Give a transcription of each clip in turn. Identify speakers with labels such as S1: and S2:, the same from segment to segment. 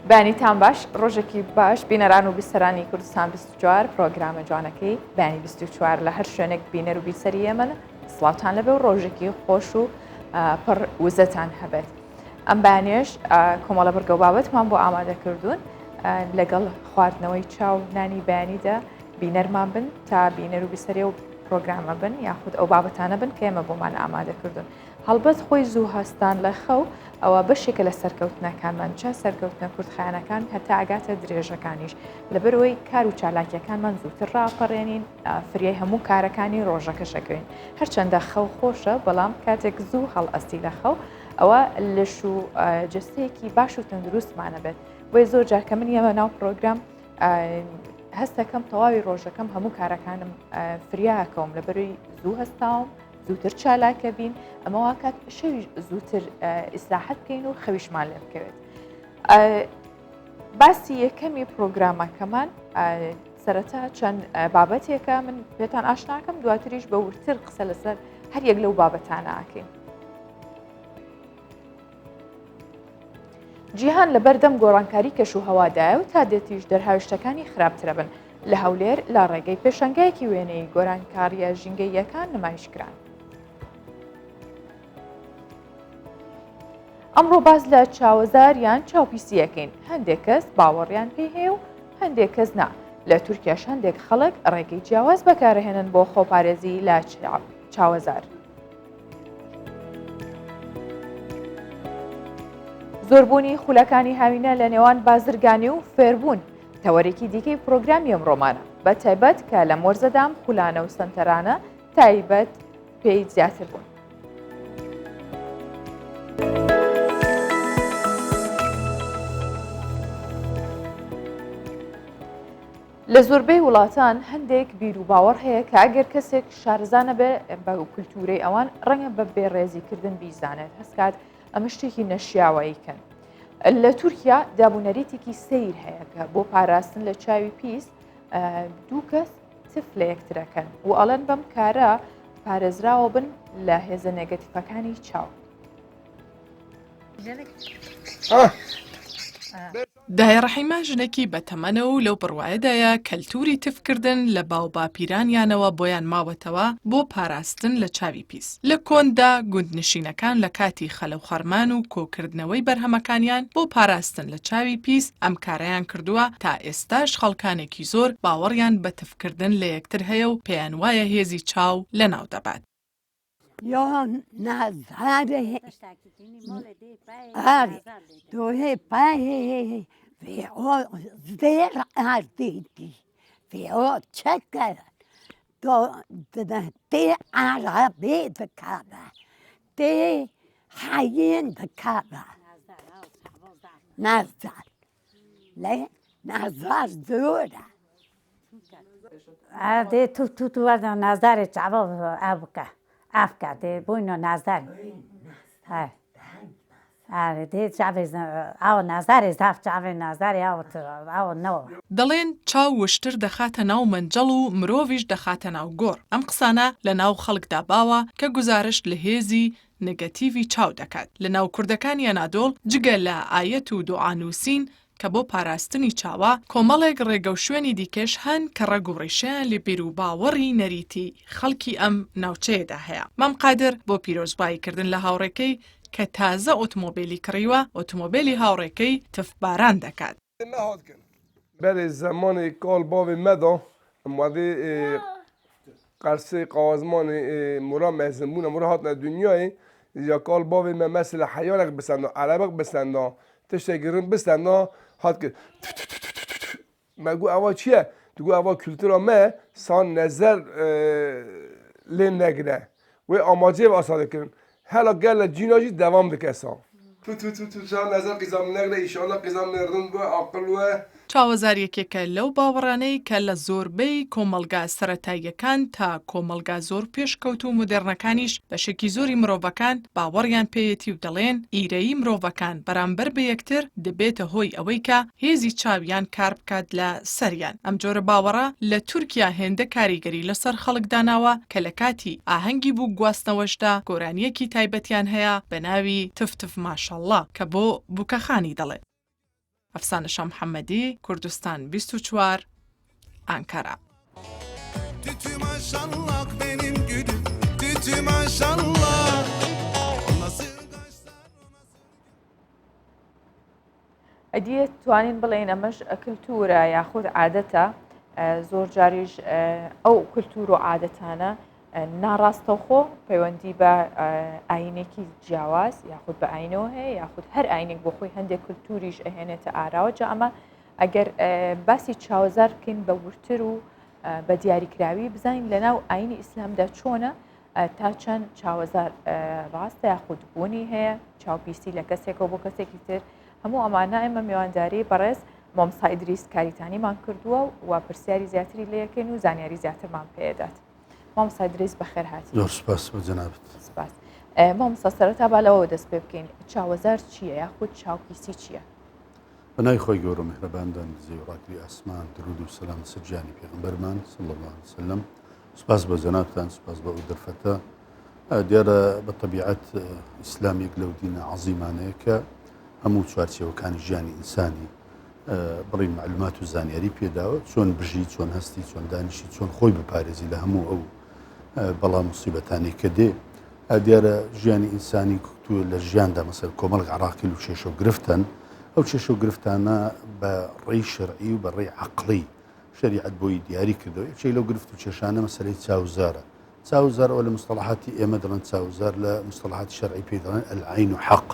S1: بانیتان باش ڕۆژێکی باش بینەران و بیسەرانی کوردستان 24 پرۆگرامە جوانەکەی بانی 24 لە هەر شوێنێک بینەر و بیسەری ئێمە سڵاوتان لەبێ و ڕۆژێکی خۆش و پڕ وزەتان هەبێت. ئەم بانێش کۆمەڵە بەرگە و بابەتمان بۆ ئامادەکردوون لەگەڵ خواردنەوەی چاو نانی بەیانیدا بینەرمان بن تا بینەر و بیسەری و پرۆگرامە بن یاخود ئەو بابەتانە بن کە ئێمە بۆمان ئامادەکردوون. هەڵبەت خۆی زوو هەستان لە خەو ئەوە بەشێکە لە سەرکەوتنەکانمان چا سەرکەوتنە کورتخایەنەکان هەتا ئاگاتە درێژەکانیش لەبەرەوەی کار و چالاکیەکانمان زووتر ڕاپەڕێنین فریای هەموو کارەکانی ڕۆژەکەشەکەین. هەرچەندە خەو خۆشە بەڵام کاتێک زوو هەڵ ئەستی لە خەو ئەوە لەش و جستەیەکی باش و تەندروستمانە بێت. بۆی زۆر جارکە من ئێمە ناو پرۆگرام هەستەکەم تەواوی ڕۆژەکەم هەموو کارەکانم فریاکەوم لەبەروی زوو هەستاوم زووتر چالاکە بین ئەمەوە کات شەوی زووتر ئیسلاحەت بکەین و خەویشمان لێ بکەوێت. باسی یەکەمی پرۆگرامەکەمان سەرەتا چەند بابەتێکە من پێتان ئاشناکەم دواتریش بە ورتر قسە لەسەر هەر یەک لەو بابەتانە ئاکەین. جیهان لە بەردەم گۆڕانکاری کەش و هەوادایە و تا دێتیش دەرهاوشتەکانی خراپترە بن لە هەولێر لە ڕێگەی پێشەنگایەکی وێنەی گۆڕانکاریە ژینگەییەکان نمایشکران. ئەمڕۆ باز لە چاوەزار یان چاوپیسیەکەین هەندێک کەس باوەڕیان پێی هەیە و هەندێک کەس نا. لە تورکیاش هەندێک خەڵک ڕێگەی جیاواز بەکارهێنن بۆ خۆپارێزی لە چاوەزار. زۆربوونی خولەکانی هاوینە لە نێوان بازرگانی و فێربوون تەوەرێکی دیکەی پرۆگرامی ئەمڕۆمانە بە تایبەت کە لە مۆرزەدام خولانە و سنتەرانە تایبەت پێی زیاتر بوون. لە زۆربەی وڵاتان هەندێک بیر و باوەڕ هەیە کە ئەگەر کەسێک شارەزانە بێ بە کولتورەی ئەوان ڕەنگە بە بێڕێزیکردن بیزانێت هەستکات ئەمە شتێکی نەشیاواییکەن. لە تورکیا دابوونەریتێکی سەیر هەیە کە بۆ پاراستن لە چاوی پیس دوو کەس تف لە یەکترەکەن و ئەڵەن بەم کارە پارێزراوە بن لە هێزە نێگەتیڤەکانی چاو.
S2: دایە ڕەحیمە ژنێکی بەتەمەنە و لەو بڕوایەدایە کەلتوری تفکردن لە باو باپیرانیانەوە بۆیان ماوەتەوە بۆ پاراستن لە چاوی پیس. لە کۆندا گوندنشینەکان لە کاتی خەلە و خەرمان و کۆکردنەوەی بەرهەمەکانیان بۆ پاراستن لە چاوی پیس ئەم کارەیان کردووە تا ئێستاش خەڵکانێکی زۆر باوەڕیان بە تفکردن لە یەکتر هەیە و پێیان وایە هێزی چاو لە ناو دەبات.
S3: یا نظر دوه پای زیر عردیدی و چکر دی عربی دکابه دی حیین دکابه نظر دوره
S4: دی تو نظر جواب ابکه افکده بوینو نظر دی جاوز او نظر زاف جاوی نظر او نو
S2: دەڵێن چاو وشتر دەخاتە ناو منجەڵ و مرۆڤیش دەخاتە ناو گۆڕ. ئەم قسانە لە ناو خەڵکدا باوە کە گزارش لە هێزی نگەتیڤی چاو دەکات. لە ناو کوردەکانی ئەنادۆڵ جگە لە ئایەت و دوعانووسین کە بۆ پاراستنی چاوە کۆمەڵێک ڕێگە و شوێنی دیکەش هەن کە ڕێگ و ڕێشیان لە بیر و باوەڕی نەریتی خەڵکی ئەم ناوچەیەدا هەیە. مام قادر بۆ پیرۆزباییکردن لە هاوڕێکەی کە تازە ئۆتۆمۆبیلی کڕیوە ئۆتۆمۆبیلی هاوڕێکەی تفباران دەکات.
S5: بەری زمانی کۆڵ بۆوی مەدۆ ئەموادی قەرسی قاوەزمانی مورا مەزمبوونە مورا هاتنە دنیای یا کۆڵ بۆوی مە مەسلە حەیوانێک بسەندۆ عەرەبەک بسەندۆ تشتێکگیرن بستەنەوە هات کرد مەگو ئەوە چییە؟ دوگو ئەوە کولتورە مە سان نەزەر لێ نەگرە وێ ئاماجێ ئاسادەکردن هەلا گەل لە جیناژی دەوام دکەسا تو نەزەر قیزام نەگرە ئیشانە قیزام نێردن بۆ عاقڵ وە
S2: چاوەزاریەکێکە لەو باوەڕانەی کە لە زۆربەی کۆمەلگا سەرەتاییەکان تا کۆمەلگا زۆر پێشکەوت و مدێڕنەکانیش بەشێکی زۆری مرۆڤەکان باوەڕیان پێیەتی و دەڵێن ئیرەیی مرۆڤەکان بەرامبەر بە یەکتر دەبێتە هۆی ئەوەی کە هێزی چاویان کار بکات لە سەریان. ئەم جۆرە باوەڕە لە تورکیا هێندە کاریگەری لەسەر خەڵک داناوە کە لە کاتی ئاهەنگی بوو گواستنەوەشدا گۆرانیەکی تایبەتیان هەیە بە ناوی تفتف ماشەڵڵا کە بۆ بووکەخانی دەڵێت. ئەفسانە شەم محەممەدی، کوردستان 24 ئانکارا.
S6: Tütü maşallah benim gülüm, tütü maşallah. Nasıl
S1: ئەدیە توانین بڵێن ئەمەش کللتورە یاخود عادەتە زۆر جاریش ئەو کللتور و عادەتانە ناڕاستەوخۆ پەیوەندی بە ئاینێکی جیاواز یاخود بە ئاینەوە هەیە یاخود هەر ئاینێک بۆ خۆی هەندێک کللتوریش ئەهێنێتە ئاراوە جا ئەمە ئەگەر باسی چاوەزار بکەین بە ورتر و بە دیاریکراوی بزانین لەناو ئاینی ئیسلامدا چۆنە تا چەند چاوەزار ڕاستە یاخود بوونی هەیە چاوپیسی لە کەسێکەوە بۆ کەسێکی تر هەموو ئەمانە ئێمە میوانداری بەڕێز مامۆستا ئیدریس کاریتانیمان کردووە و پرسیاری زیاتری لێ یەکەین و زانیاری زیاترمان پێدات. مامۆستا ئیدریس بەخێر هاتی.
S7: زۆر سپاس بە جەنابەت.
S1: سپاس. مامۆستا سەرەتا با لەوە دەست پێ بکەین چاوەزار چییە یاخود چاوپیسی چییە؟
S7: بەناوی خۆی گەورە میهرەباندان زێوڕاکری ئاسمان درود و سەلام سەرجانی پێغەمبەرمان صلی الله علیه وسلم. سپاس بە جەنابتان، سپاس بە ئەو دەرفەتە. دیارە بە تەبیعەت ئیسلام یەک لەو دینە عەزیمانەیە کە هەموو چوارچێوەکانی ژیانی ئینسانی بڕی معلومات و زانیاری پێداوە، چۆن بژی، چۆن هەستی، چۆن دانیشی، چۆن خۆی بپارێزی لە هەموو ئەو بەڵام موسیبەتانی کە دێ. دیارە ژیانی ئینسانی تو لە ژیاندا مەسەر کۆمەڵک عراقیل و چێشە و گرفتن، ئەو چێشە و گرفتانە بە ڕێی شەرعی و بە ڕێی عەقڵی شەریعەت بۆی دیاری کردەوە. یەکێک لەو گرفت و چێشانە مەسەلەی چاوزارە. چاوزار ئەوە لە مستەڵەحاتی ئێمە دەڵێن چاوزار، لە مستەڵەحاتی شەرعی پێی دەڵێن ئەلعەین و حەق،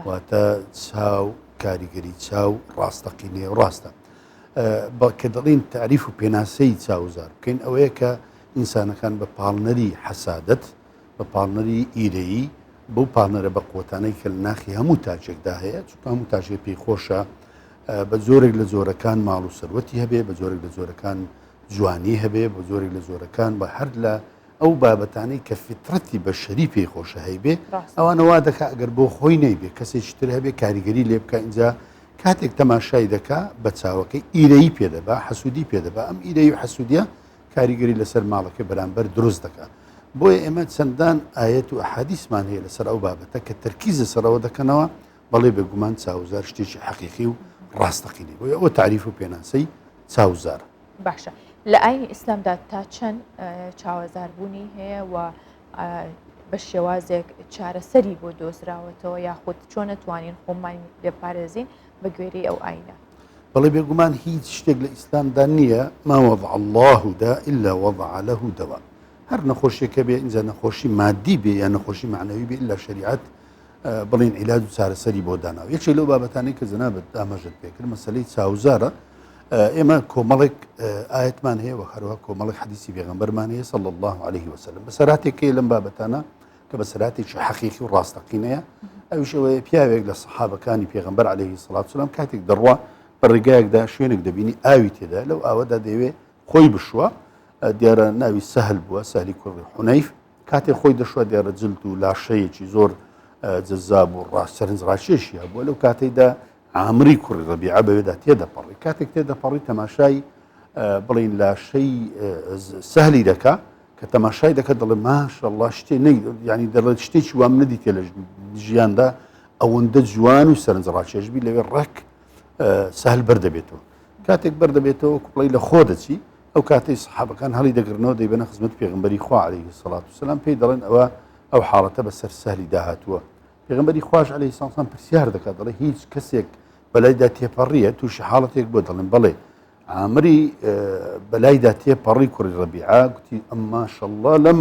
S7: واتە چاو کاریگەری چاو ڕاستەقینەیە و ڕاستە. کە دەڵێن تعریف و پێناسەی چاوزار بکەین ئەوەیە کە ئینسانەکان بە پاڵنەری حەسادەت، بە پاڵنەری ئیرەیی، بەو پاڵنەرە بە قوتانەی کە لە ناخی هەموو تاجێکدا هەیە، چونکە هەموو تاجێک پێی خۆشە بە جۆرێک لە جۆرەکان ماڵ و سەروەتی هەبێ، بە جۆرێک لە جۆرەکان جوانی هەبێ، بە جۆرێک لە جۆرەکان بە هەر لە ئەو بابەتانەی کە فیترەتی بەشەری پێی خۆشە هەیبێ ئەوانە وا دەکا ئەگەر بۆ خۆی نەیبێ کەسێکی تر هەبێ کاریگەری لێ بکە، اینجا کاتێک تەماشای دەکا بە چاوەکەی ئیرەیی پێدەبا، حەسوودی پێدەبا، ئەم ئیرەی و حەسوودیە کاریگەری لەسەر ماڵەکە بەرامبەر دروست دەکات. بۆیە ئێمە چەندان ئاەت و ئەحادیثمان هەیە لەسەر ئەو بابەتە کە تەرکیزە سەرەوە دەکەنەوە، بەڵێ بێگومان چاوزار شتێکی حەقیقی و ڕاستەقینی. بۆیە ئەوە تعریف و پێناسەی چاوزار.
S1: باشە. لە ئاینی ئیسلامدا تا چەند چاوەزاربوونی هەیە و بە شێوازێک چارەسەری بۆ دۆزراوەتەوە یاخود چۆن نەتوانین خۆمان لێپارێزین بە گوێرەی ئەو ئاینە؟
S7: بەڵێ بێگومان هیچ شتێک لە ئیسلامدا نییە ما وضع الله دا إلا وضع له دواء. هەر نەخۆشیەکە بێ، اینجا نەخۆشی مادی بێ یا نەخۆشی معنەوی بێ، إلا شریعەت بڵێن عیلاج و چارەسەری بۆ داناوە. یەکێک لەو بابەتانەی کە جەنابەت ئاماژەت پێکرد مەسەلەی چاوزارە. ئێمە کۆمەڵێک ئاەتمان هەیە و هەروە کۆمەڵێک حەدیسی پێغەمبەرمان هەیە صلی الله عليه وسلم. بەسەراتێکەیە لەم بابەتانە کە بەسەراتێکی حەقیقی و ڕاستەقینەیە، ئەویش ئەوەیە پیاوێک لە سەحابەکانی پێغەمبەر عەلەیهی السەڵات وسەلام کاتێک دەڕوا بە ڕێگایەکدا شوێنێک دەبینی ئاوی تێدا، لەو ئاوەدا دەیەوێ خۆی بشوە، دیارە ناوی سەهل بووە، سەهلی کوڕی حونەیف. کاتێک خۆی دەشوە دیارە جلد و لاشەیەکی زۆر جەزاب و سەرنج ڕاکێشی هەبووە. لەو کاتەیدا عامری کوڕی ڕەبیعە بەوێدا تێدەپەڕی، کاتێک تێدەپەڕی تەماشای بڵین لاشەی سەهلی دەکا کە تەماشای دەکە دەڵێ ماشەڵڵا شتێ یعنی دەڵێت شتێکی وام نەدیتێ لە ژیاندا ئەوەندە جوان و سەرنج ڕاکێشبی لەوێ ڕێک سەهل بەردەبێتەوە. کاتێک بەردەبێتەوە کوڵی لە خۆ دەچی، ئەو کاتەی سەحابەکان هەڵی دەگرنەوە دەیبەنە خزمەت پێغەمبەری خوا عەلەیهی السەڵات وسەلام، پێی دەڵێن ئەو حاڵەتە بەسەر سەهلی داهاتووە. پێغەمبەری خوش عەلەیهی السەڵات وسەلام پرسیار دەکات، دەڵێ هیچ کەسێک بەلایدا تێپەڕیە تووشی حاڵەتێک بۆ؟ دەڵێن بەڵێ. عامری بەلایدا تێپەڕی کوڕی ڕەبیعە گوتی ئەم ماشەڵڵا لەم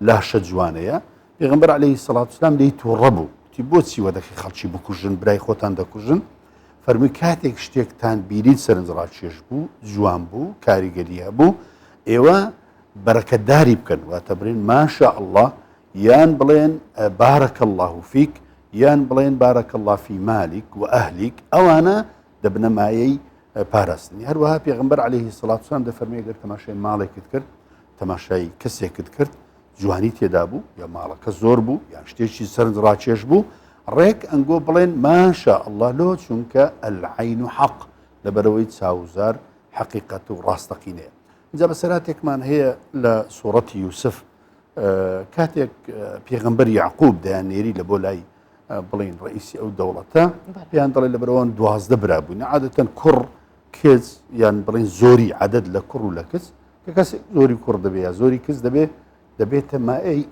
S7: لاشە جوانەیە. پێغەمبەر عەلەیهی السەڵات وسەلام لێی تووڕە بوو، گوتی بۆچی وە دەکەی خەڵکی بکوژن، برای خۆتان دەکوژن؟ فەرمووی کاتێک شتێکتان بیریت سەرنج ڕاکێش بوو، جوان بوو، کاریگەری هەبوو، ئێوە بەرەکەتداری بکەن، واتە بڕین ماشا ئەڵڵا، یان بڵێن بارەکە الله فیک، یان بڵێن بارەکە الله فی مالیک و ئەهلیک، ئەوانە دەبنە مایەی پاراستنی. هەروەها پێغەمبەر عەلەیهی السەڵات وسەلام دەفەرمێ ئەگەر تەماشای ماڵێکت کرد، تەماشای کەسێکت کرد، جوانی تێدا بوو یا ماڵەکە زۆر بوو یان شتێکی سەرنج ڕاکێش بوو، ڕێک ئەنگۆ بڵێن ماشا ئەڵڵا لۆ، چونکە ئەلعەین و حەق، لەبەرەوەی چاوزار حەقیقەت و ڕاستەقینەیە. اینجا بەسەراتێکمان هەیە لە سوورەتی یوسف، کاتێک پێغەمبەر یعقوب دەیانێری لە بۆ لای بڵین ڕئیسی ئەو دەوڵەتە پێیان دەڵێ لە بەرەوەن 12 برابووین عادەتەن کوڕ کێز یان بڵین زۆری عادەت لە کوڕ و لە کەس کە کەسێک زۆری کوڕ دەبێت یا زۆری کەس دەبێت تەمای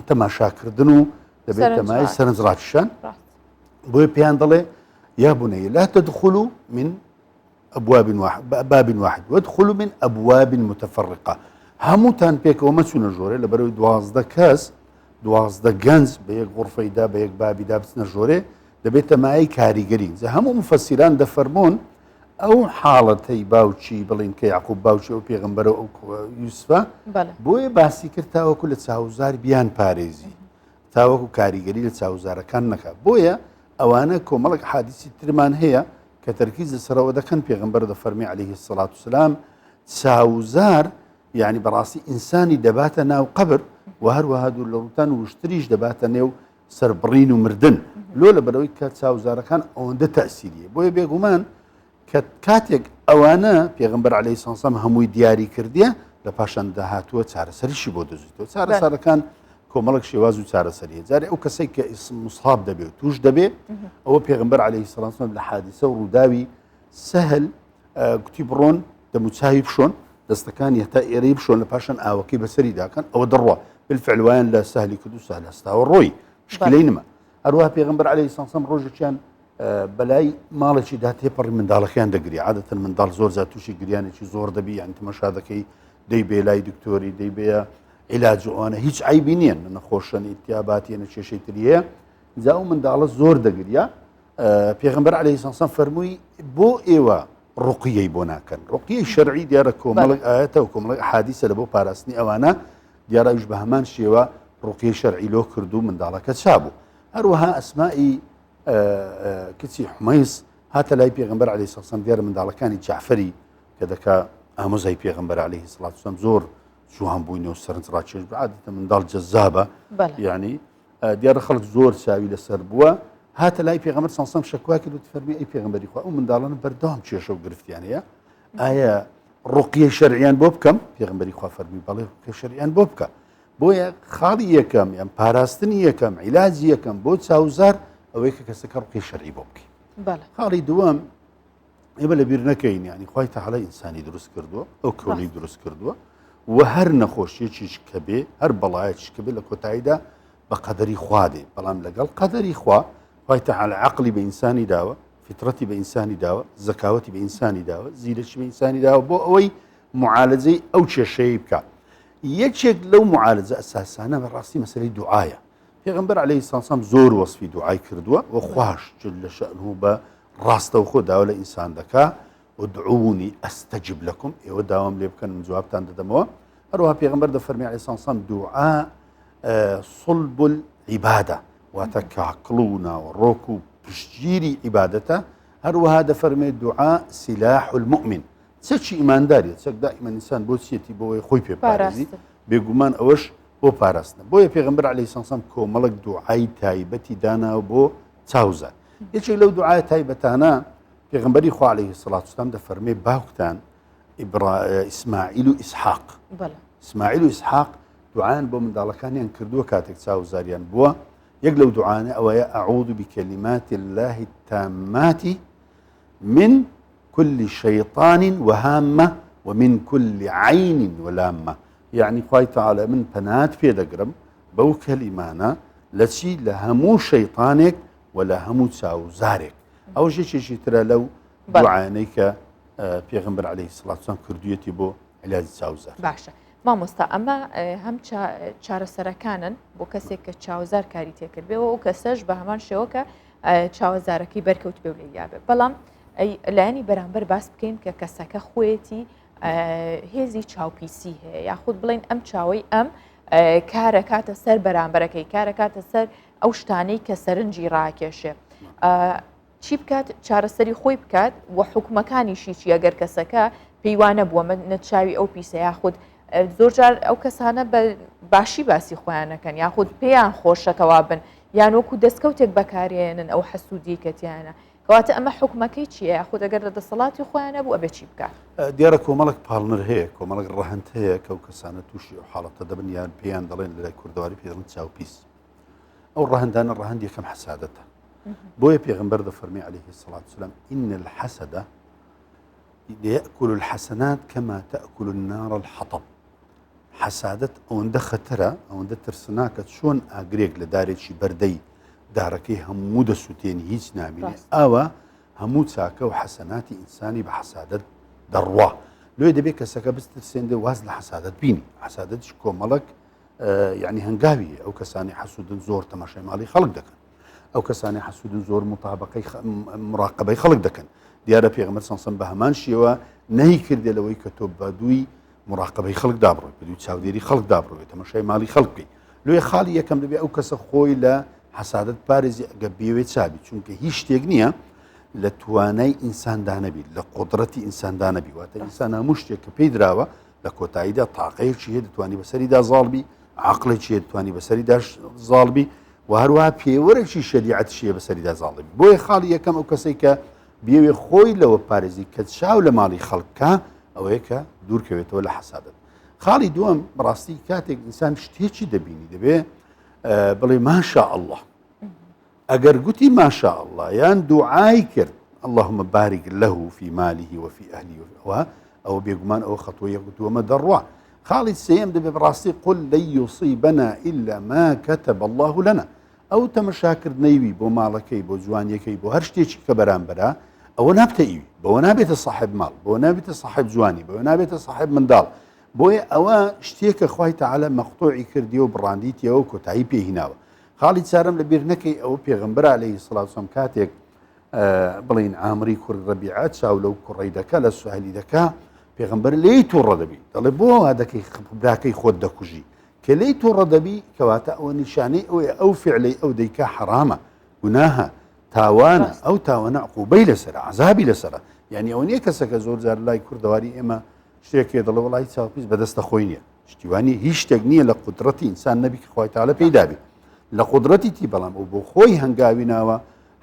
S7: تەماشاکردن و دەبێت تەمای سەرنجڕاکیشان بۆیە پێیان دەڵێ یا بني لا تدخلوا من باب واحد وادخلوا من أبواب متفرقة هەمووتان پێکەوە مەچونە ژۆرێ لە بەرەوەی 12 کەس 12 گەنج بە یەک غورفەیدا بە یەک بابیدا بچنە ژۆرێ دەبێت تەمای کاریگەری هەموو مفەسیران دەفەرمۆن ئەو حاڵەتەی باوچی بڵین کە یعقوب باوچی ئەو پێغەمبەرە ئەو یوسفە بۆیە باسی کرد تاوەکو لە چاوزار بیان پارێزی تاوەکو کاریگەری لە چاوزارەکان نەکات بۆیە ئەوانە کۆمەڵک حادیسی ترمان هەیە کە تەرکیز لەسەرەوە دەکەن پێغەمبەر دەفەرمی عەلەیهی السەڵات وسەلام چاوزار یعنی بەڕاستی ئینسانی دەباتە ناو قەبر و هەروەها دوور لە ڕوتان وشتریش دەباتە نێو سەربڕین و مردن لۆ لە بەرەوەی کە چاوزارەکان ئەوەندە تەسیریە بۆیە بێگومان کە کاتێک ئەوانە پێغەمبەر عەلەیهی سەڵام هەمووی دیاری کردیە لە پاشان داهاتووە چارەسەریشی بۆ دەزیتەوە چارەسەرەکان کۆمەڵک شێواز و چارەسەریە جارێ ئەو کەسێک کە مصحاب دەبێت توش دەبێت ئەوە پێغەمبەر عەلەیهی سەڵام لە حادیسە و ڕووداوی سەهل گوتی بڕۆن دەموچاوی بشۆن دەستەکانی هەتا ئێرەی بشۆن لە پاشان ئاوەکەی بەسەری داکەن ئەوە دەڕوە بالفعل وایان لە سەهلی کرد و سەهل هەستاوە ڕۆی مشکلەی نەما هەروەها پێغەمبەر عەلەیهی سەڵام ڕۆژێکیان بەلای ماڵێکی دا تێپەڕی منداڵەکەیان دەگری عادەتەن منداڵ زۆر زیات تووشی گریانێکی زۆر دەبی یان تەماشا دەکەی دەی بێ لای دکتۆری دەی بێ عیلاج ئەوانە هیچ عیبی نییە نەخۆشن ئیتیاباتی نە کێشەی تریە جا ئەو منداڵە زۆر دەگریا پێغەمبەر عەلەیهی سەڵام فەرمووی بۆ ئێوە ڕوقیەی بۆ ناکەن ڕوقیەی شەرعی دیارە کۆمەڵک ئاەتە و کۆمەڵک ئەحادیثە لە بۆ پاراستنی ئەوانە دیارە ئەوش بە هەمان شێوە ڕوقیەی شەرعی لۆ کرد و منداڵەکە چابوو هەروەها ئەسمائی کچی حومەیس هاتە لای پێغەمبەر عەلەیهی سەڵام دیارە منداڵەکانی جەعفەری کە دەکا ئامۆزای پێغەمبەر عەلەیهی سەڵات وسەلام زۆر جوان بووینەوە سەرنجڕاکێش عادەتەن منداڵ جەزابە یعنی دیارە خەڵک زۆر چاوی لەسەر بووە هاتە لای پێغەمبەر سەڵام شەکوا کرد و فەرمی ئەی پێغەمبەری خوا ئەو منداڵانە بەردەوام کێشە و گرفتیان هەیە ئایا ڕوقیە شەرعیان بۆ بکەم پێغەمبەری خوا فەرمی بەڵێ ڕوقیە شەرعیان بۆ بکە بۆیە خاڵی یەکەم یان پاراستنی یەکەم عیلاجی یەکەم بۆ چاوزار ئەوەی کە کەسەکە ڕوقیە شەرعی بۆ بکەی خاڵی دووەم ئێمە لەبیر نەکەین یعنی خوای تەعاڵا ئینسانی دروست کردووە ئەو کەونی دروست کردووە و هەر نەخۆشیەکیش کە بێ هەر بەڵایەکیش کە بێ لە کۆتاییدا بە قەدەری خوا دێ بەڵام لەگەڵ قەدەری خوا خوای تەعاڵا عەقلی بە ئینسانی داوە فیترەتی بە ئینسانی داوە زەکاوەتی بە ئینسانی داوە زیرەکی بە ئینسانی داوە بۆ ئەوەی معالەجەی ئەو کێشەیە بکە یەکێک لەو معالەجە ئەساسانە بەڕاستی مەسەلەی دوعایە پێغەمبەر عەلەیهی سەڵام زۆر وەسفی دوعای کردووە و خوش جل لە شەئنه بە ڕاستەو خۆ داوا لە ئینسان دەکا ودعوني استجب لكم ئێوە داوام لێ بکەن من جوابتان دەدەمەوە هەروەها پێغەمبەر دەفەرمی عەلەیهی سەڵام دوعا صلب العیبادە واتە کاکڵ و ناوەڕۆک و پشتگیری عیبادەتە هەروەها دەفەرمێ دوعا سلاح المؤمن چەکی ئیمانداریە چەک دائیمەن ئینسان بۆ چیەتی بۆەوەی خۆی پێپارێزی بێگومان ئەوەش بۆ پاراستنە بۆیە پێغەمبەر عەلەیهی سەڵام کۆمەڵک دوعای تایبەتی داناوە بۆ چاوزار یەکێک لەو دوعای تایبەتانە پێغەمبەری خوا عەلەیهی سەڵات وسەلام دەفەرمێ باوکتان ئیسماعیل و ئیسحاق ئیسماعیل و ئیسحاق دوعایان بۆ منداڵەکانیان کردووە کاتێک چاوزاریان بووە یەک لەو دوعانە ئەوەیە ئەعوذ بکەلیمات الله التامات من كل شيطان وهامة ومن كل عين ولامة يعني خوای تەعاڵا من پەنات پێ دەگرم بەو کەلیمانە لە چی لە هەموو شەیطانێک و لە هەموو چاوزارێک ئەو ژێکێکی ترە لەو دوعانەی کە پێغەمبەر عەلەیهی سەڵات وسەلام کردوویەتی بۆ عیلاجی چاوزار
S1: باشە مامۆستا ئەمە هەم چارەسەرەکانن بۆ کەسێک کە چاوزار کاری تێکرد بێەوە و کەسەش بە هەمان شێوە کە چاوەزارەکەی بەرکەوت بێ و لێیابێ بەڵام لایەنی بەرامبەر باس بکەین کە کەسەکە خۆیەتی هێزی چاوپیسی هەیە یاخود بڵین ئەم چاوەی ئەم کارە کاتە سەر بەرامبەرەکەی کارە کاتە سەر ئەو شتانەی کە سەرنجی ڕاکێشێ چی بکات چارەسەری خۆی بکات و حکومەکانیشی چی ئەگەر کەسەکە پەیوانە بووە من نەچاوی ئەو پیسە یاخود زۆرجار ئەو کەسانە بە باشی باسی خۆیانەکەن یاخود پێیان خۆشەکەوا بن یان وەکو دەستکەوتێک بەکارێنن ئەو حەسوودی کەتیانە کەواتە ئەمە حکومەکەی چییە یاخود ئەگەر لە دەسەڵاتی خۆیانە بوو ئەبێ چی بکات
S7: دیارە کۆمەڵک پاڵنر هەیە کۆمەڵک ڕەهەند هەیە کە ئەو کەسانە تووشی ئەو حاڵەتە دەبن یان پێیان دەڵێن لەلای کوردەواری پێ دەڵێن چاوپیس ئەو ڕەهەندانە ڕەهەندی یەکەم حەسادەتە بۆیە پێغەمبەر دەفەرمێ عليه الصلاة والسلام إن الحسد يأكل الحسنات كما تأكل النار الحطب حەسادەت ئەوەندە خەتەرە ئەوەندە ترسناکە چۆن ئاگرێک لە دارێکی بەردەی دارەکەی هەموو دەسووتێنی هیچ نامینێ ئاوە هەموو چاکە و حەسەناتی ئینسانی بە حەسادەت دەڕوا لێ دەبێت کەسەکە بسترسێندە واز لە حەسادەت بینی حەسادەتش کۆمەڵک یعنی هەنگاوی ئەو کەسانی حەسوودن زۆر تەماشای ماڵی خەڵک دەکەن ئەو کەسانی حەسوودن زۆر مطابقەی مراقبەی خەڵک دەکەن دیارە پێغەمبەر سەڵسەلام بە هەمان شێوە نەهی کردێ لەوەی کە تۆ بە دووی مراقبەی خەڵک دابڕۆی بە دووی چاودێری خەڵک دابڕۆی تەماشای ماڵی خەڵک بکەی لێ خاڵی یەکەم دەبێت ئەو کەسە خۆی لە حەسادەت پارێزی ئەگە بێوێ چابی چونکە هیچ شتێک نییە لە توانای ئینساندا نەبی لە قودرەتی ئینساندا نەبی واتە ئینسان هەموو شتێک کە پێی درراوە لە کۆتاییدا تاقەیەکی هەیە دەتوانی بەسەریدا زاڵبی عقلێکی هەیە دەتوانی بەسەریدا زاڵبی و هەروەها پێوەرێکی شەریعەتیشیە بەسەریدا زاڵبی بۆیە خاڵی یەکەم ئەو کەسێک کە بێوێ خۆی لەوە پارێزی کە چاو لە ماڵی خەڵکە ئەوەیە کە دوورکەوێتەوە لە حەسادەت خاڵی دووەم بەڕاستی کاتێک ئینسان شتێکی دەبینی دەبێ بڵێ ماشاء الله ئەگەر گوتی ماشاء الله یان دوعای کرد اللهم بارك له في ماله وفي أهله أو بيقمان أو خطوة يقول وما دروا خالد سيم دبي براسي قل لن يصيبنا إلا ما كتب الله لنا أو تمشاكر نيوي بو مالكي بو جوانيكي بو هرشتيش كبران برا أو نابتئي بو نابت صاحب مال بو نابت صاحب جواني بو نابت صاحب مندال بو أو شتيك أخوي تعالى مقطوعي كرديو برانديتي أو كتعي بيه هناوه خالد سارم لبير نەکەی ئەوە پێغەمبەر عەلەیهی سڵات وسەلام کاتێک بڵین عامری کوڕ ڕەبیعە چاو لەو کوڕەی دەکا لە سوهەلی دەکا پێغەمبەر لێی تووڕە دەبی دەڵێ بۆ وا دەکەی براکەی خۆت دەکوژی کە لێی تووڕە دەبی کەواتە ئەوە نیشانەی ئەوەیە ئەو فعلەی ئەو دەیکا حرامە گوناهە تاوانە ئەو تاوانە عقوبەی لەسەرە عەزابی لەسەرە یعنی ئەوە نییە کەسەکە زۆر جار لای کوردەواری ئێمە شتێکێ دەڵێ وەڵی چاوپیس بەدەستە خۆی نییە شتیوانی هیچ شتێک نییە لە قودرەتی ئینسان نەبی کە خوای تەعالە پێی دابێت لە قودرەتی تی بەڵام ئەو بۆ خۆی هەنگاوی ناوە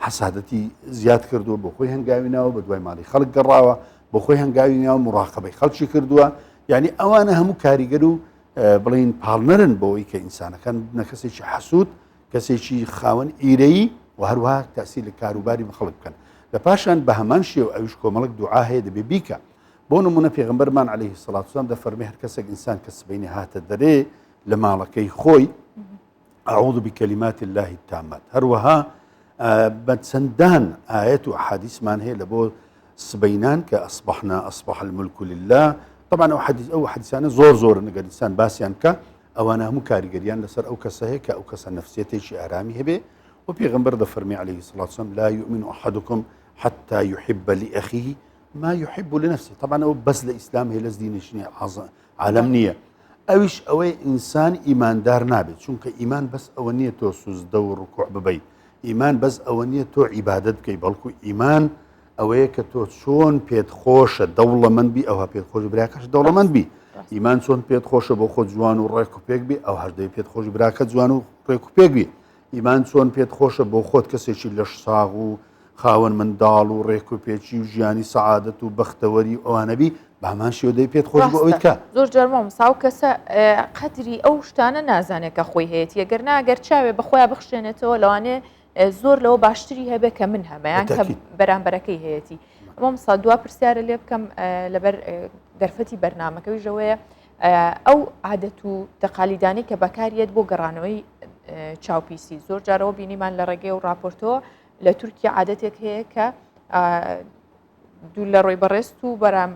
S7: حەسادەتی زیاد کردووە بۆ خۆی هەنگاوی ناوە بە دوای ماڵی خەڵک گەڕاوە بۆ خۆی هەنگاوی ناوە مراقبەی خەڵکی کردووە یعنی ئەوانە هەموو کاریگەر و بڵین پاڵنەرن بۆەوەی کە ئینسانەکان بنە کەسێکی حەسوود کەسێکی خاوەن ئیرەیی و هەروەها تاسی لە کاروباری خەڵک بکەن لە پاشان بە هەمان شێوە ئەویش کۆمەڵک دوعا هەیە دەبێ بیکە بۆ نمونە پێغەمبەرمان عەلەیهی سڵات وسەلام دەفەرمێ هەر کەسێک ئینسان کە سبەینی هاتە دەرێ لە ماڵەکەی خۆی أعوذ بكلمات الله التامات هروها بتسندان آيات وأحاديث من هي لبو سبينان كأصبحنا أصبح الملك لله طبعا أو حديثان زور نقدر إنسان باسيان كا أو أنا مكاري جريان لسر أو كسهك أو كس نفسيته شيء أرامي هبه وبيغمبر دفرمي عليه الصلاة والسلام لا يؤمن أحدكم حتى يحب لأخيه ما يحب لنفسه طبعا أو بس الإسلام هي لزدين شنو عالمنية ئەویش ئەوەی ئینسان ئیماندار نابێت چونکە ئیمان بەس ئەوە نییە تۆ سوزدە و ڕکوع ببەیت ئیمان بەس ئەوە نییە تۆ عیبادەت بکەیت بەڵکو ئیمان ئەوەیە کە تۆ چۆن پێت خۆشە دەوڵەمەند بی ئەوها پێت خۆش براکەش دەوڵەمەند بی ئیمان چۆن پێت خۆشە بۆ خۆ جوان و ڕێک و پێک بی ئەو هەردەی پێت خۆش براکە جوان و ڕێک و پێک بی ئیمان چۆن پێت خۆشە بۆ خۆت کەسێکی لەش ساغ و خاوەن منداڵ و ڕێک و پێچی و ژیانی سەعادەت و بەختەوەری ئەوانەبی بامان شێودەی پێت خۆش بۆ ئەویت کە
S1: زۆر جەرمۆ مساو کەسە قەدری ئەو شتانە نازانێت کە خۆی هەیەی ئەگەر ناگەر چاوێ بەخۆیان بخشێنێتەوە لەوانێ زۆر لەوە باشتری هەبێت کە من هەمەیان کە بەرامبەرەکەی هەیەی ئەمە مسا دوا پرسیارە لێ بکەم لەبەر دەرفەتی بەرنامەکەی ژەوەیە ئەو عادەت و تەقالیدانی کە بەکارێت بۆ گەڕانەوەی چاوپیسی زۆر جارەوە بینیمان لە ڕێگەی و راپۆرتۆ لە تورکیا عادەتێک هەیە کە دوو لە ڕۆی بەڕێست و بەرام